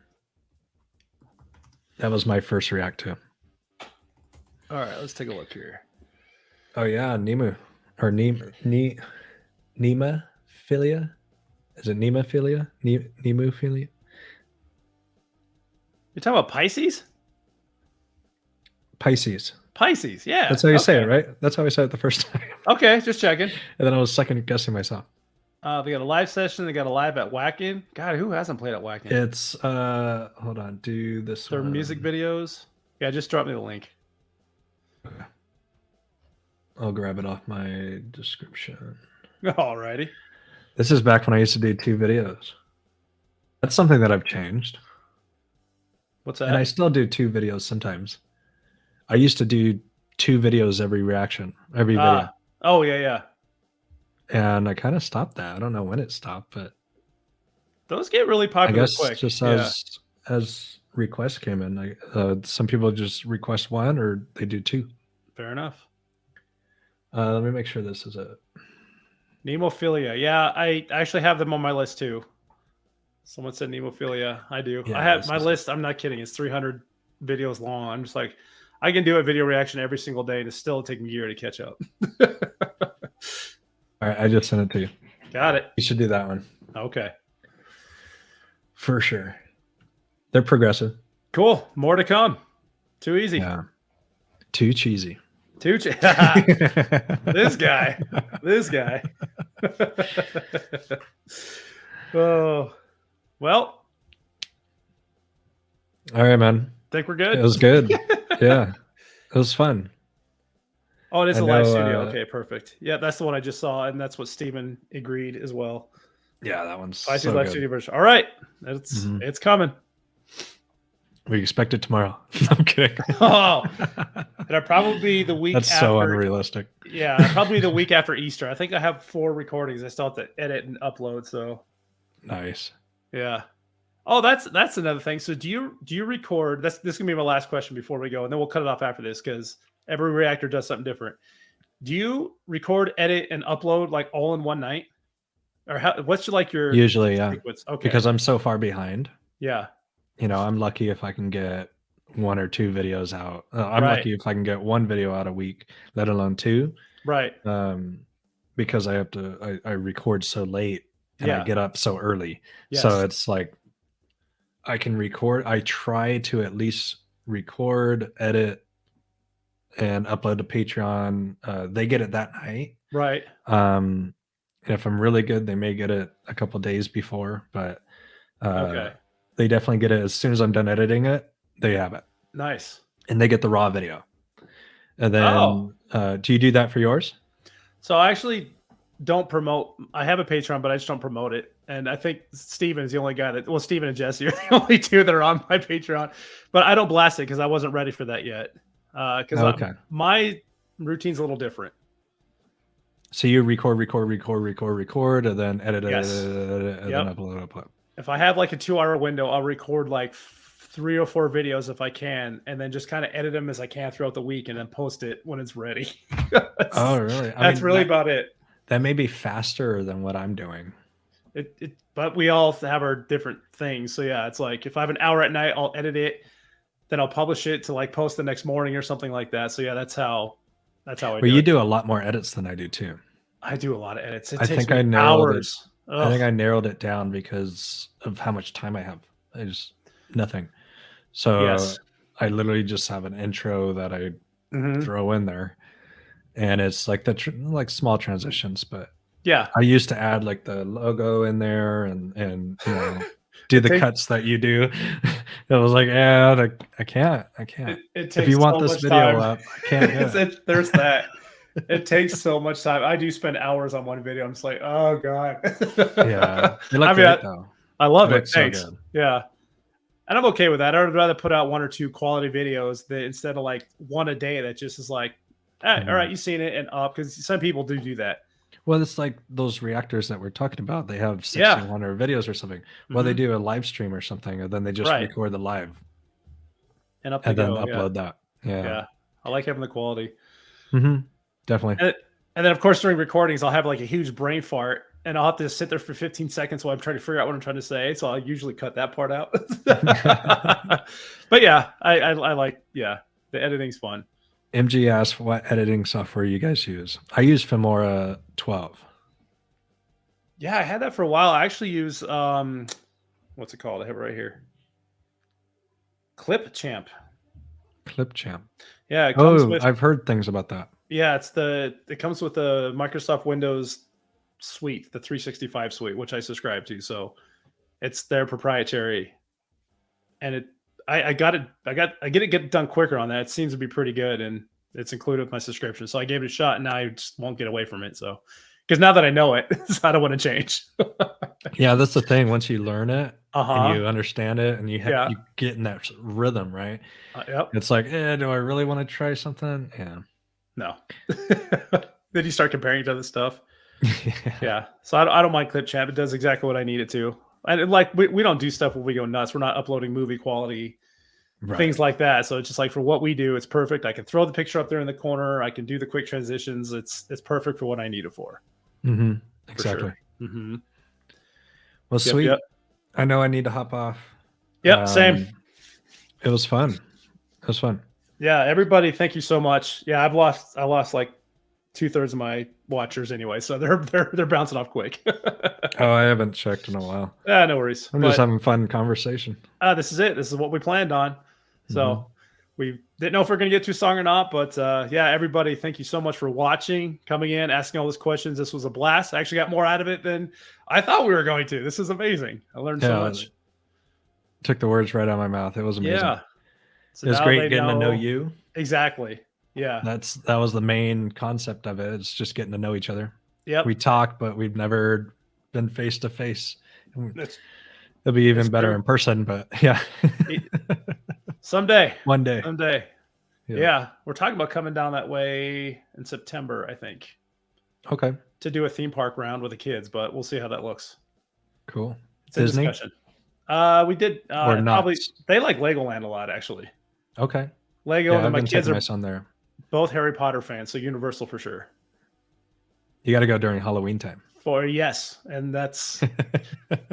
That was my first react to. All right, let's take a look here. Oh yeah, Nemu. Or Nemophilia? Is it Nemophilia? Nemophilia? You're talking about Pisces? Pisces. Pisces, yeah. That's how you say it, right? That's how I said it the first time. Okay, just checking. And then I was second guessing myself. They got a live session. They got a live at Whackin'. God, who hasn't played at Whackin'? It's hold on, do this. Their music videos. Yeah, just drop me the link. Okay. I'll grab it off my description. Alrighty. This is back when I used to do 2 videos. That's something that I've changed. What's that? And I still do 2 videos sometimes. I used to do 2 videos every video. Oh yeah. And I kind of stopped that. I don't know when it stopped, but those get really popular quick. Just as requests came in, some people just request 1 or they do 2. Fair enough. Let me make sure this is it. Nemophilia. Yeah, I actually have them on my list too. Someone said nemophilia. I do. Yeah, I have this my is- list. I'm not kidding. It's 300 videos long. I'm just like, I can do a video reaction every single day and it's still taking me a year to catch up. All right, I just sent it to you. Got it. You should do that one Okay. for sure. They're progressive. Cool. More to come. Too easy. Yeah. Too cheesy. Too cheesy. This guy. This guy. Oh, well. All right, man. Think we're good? It was good. Yeah. It was fun. Oh, it is I a live know, studio. Okay, perfect. Yeah, that's the one I just saw, and that's what Steven agreed as well. Yeah, that one's I see so live good. studio version. All right, it's coming. We expect it tomorrow. I'm kidding. Oh, it'll probably be the week. That's after, so unrealistic. Yeah, probably the week after Easter. I think I have 4 recordings. I still have to edit and upload. So Nice. yeah. Oh, that's another thing. So do you record? This is gonna be my last question before we go, and then we'll cut it off after this because every reactor does something different. Do you record, edit, and upload like all in one night, or what's your Usually, yeah. sequence? Okay, Because I'm so far behind. yeah, You know, I'm lucky if I can get 1 or 2 videos out. I'm Right. lucky if I can get 1 video out a week, let alone 2. right, Because I have to, I record so late and Yeah. I get up so early. yes, So it's like I can record. I try to at least record, edit, and upload to Patreon. They get it that night. right, And if I'm really good, they may get it a couple days before, but okay, they definitely get it as soon as I'm done editing it. They have it, nice. and they get the raw video. And then, Oh. Do you do that for yours? So I actually don't promote. I have a Patreon, but I just don't promote it. And I think Steven is the only guy Steven and Jesse are the only 2 that are on my Patreon. But I don't blast it because I wasn't ready for that yet. Because Okay. my routine's a little different. So you record, and then edit, Yes. and Yep. then upload. If I have like a 2-hour window, I'll record like 3 or 4 videos if I can, and then just kind of edit them as I can throughout the week and then post it when it's ready. Oh, really? That's really about it. That may be faster than what I'm doing. But we all have our different things. So yeah, it's like if I have an hour at night, I'll edit it, then I'll publish it to like post the next morning or something like that. So yeah, that's how I do Well, you it. do a lot more edits than I do too. I do a lot of edits. It I takes think me I nailed it. hours. I think I narrowed it down because of how much time I have. I just nothing. So Yes. I literally just have an intro that I Mhm. throw in there, and it's like like small transitions. But Yeah. I used to add like the logo in there and you know do the cuts that you do. It was like, yeah, I can't. It takes If you want so this much video time. up, I can't do it. There's that. It takes so much time. I do spend hours on one video. I'm just like, oh god. Yeah, they look I mean, great though. I love They it. look so Thanks. good. Yeah. And I'm okay with that. I would rather put out 1 or 2 quality videos that instead of like 1 a day that just is like, all right, you've seen it and up, because some people do that. Well, it's like those reactors that we're talking about. They have 6100 videos or something. Well, they do a live stream or something, and then they just Right. record the live And up and they then go, upload that. Yeah. Yeah. I like having the quality. Definitely. And then of course during recordings I'll have like a huge brain fart and I'll have to sit there for 15 seconds while I'm trying to figure out what I'm trying to say. So I'll usually cut that part out. But yeah, I like, the editing's fun. MG asked what editing software you guys use. I use Filmora 12. Yeah, I had that for a while. I actually use what's it called? I have it right here. Clipchamp. Clipchamp. Yeah, it comes Oh, with I've heard things about that. yeah, it comes with the Microsoft Windows suite, the 365 suite, which I subscribe to. So it's their proprietary. And I get it done quicker on that. It seems to be pretty good, and it's included with my subscription. So I gave it a shot, and now I just won't get away from it. So because now that I know it, I don't want to change. Yeah, that's the thing. Once you learn it Uh-huh. and you understand it and you Yeah. you get in that rhythm, right? Yep. It's like, do I really want to try something? Yeah. No. Then you start comparing to other stuff. Yeah. So I don't mind Clipchamp. It does exactly what I need it to. And like we don't do stuff where we go nuts. We're not uploading movie quality things like that. So it's just like for what we do, it's perfect. I can throw the picture up there in the corner. I can do the quick transitions. It's perfect for what I need it for. Exactly. Sure. Well, sweet. Yep. I know I need to hop off. Yep. Same. It was fun. Yeah. Everybody, thank you so much. Yeah. I lost like 2/3 of my watchers anyway. So they're bouncing off quick. Oh, I haven't checked in a while. No worries. I'm just having fun conversation. This is it. This is what we planned on. So we didn't know if we're going to get to a song or not, but yeah, everybody, thank you so much for watching, coming in, asking all those questions. This was a blast. I actually got more out of it than I thought we were going to. This is amazing. I learned so much. Took the words right out of my mouth. It was amazing. Yeah. So it was great getting to know you. Exactly. Yeah. That was the main concept of it. It's just getting to know each other. Yep. We talk, but we've never been face to face. It'll be even better in person, but yeah. Someday. One day. Someday. Yeah. We're talking about coming down that way in September, I think. Okay. To do a theme park round with the kids, but we'll see how that looks. Cool. It's a Disney? discussion. We did or not. Probably they like Legoland a lot, actually. Okay. Lego and my kids are my son there. Both Harry Potter fans, so Universal for sure. You got to go during Halloween time. Yes, and that's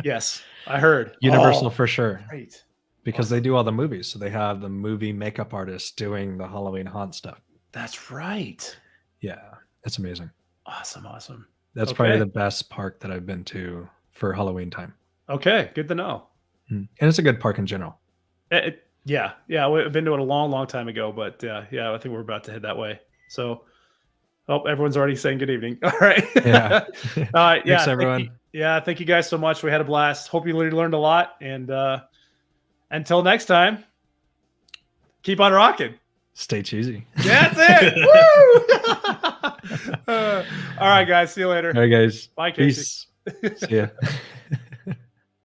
yes, I heard Universal for sure. Great, because they do all the movies, so they have the movie makeup artists doing the Halloween haunt stuff. That's right. Yeah, it's amazing. Awesome. That's probably the best park that I've been to for Halloween time. Okay, good to know. And it's a good park in general. Yeah, we've been to it a long time ago, but yeah, I think we're about to head that way. So. Oh, everyone's already saying good evening. All right. Yeah. All right. Yeah. Thanks, everyone. Thank you guys so much. We had a blast. Hope you learned a lot. And until next time, keep on rocking. Stay cheesy. That's it. Woo! All right, guys. See you later. All right, guys. Bye, Casey. Peace. See ya.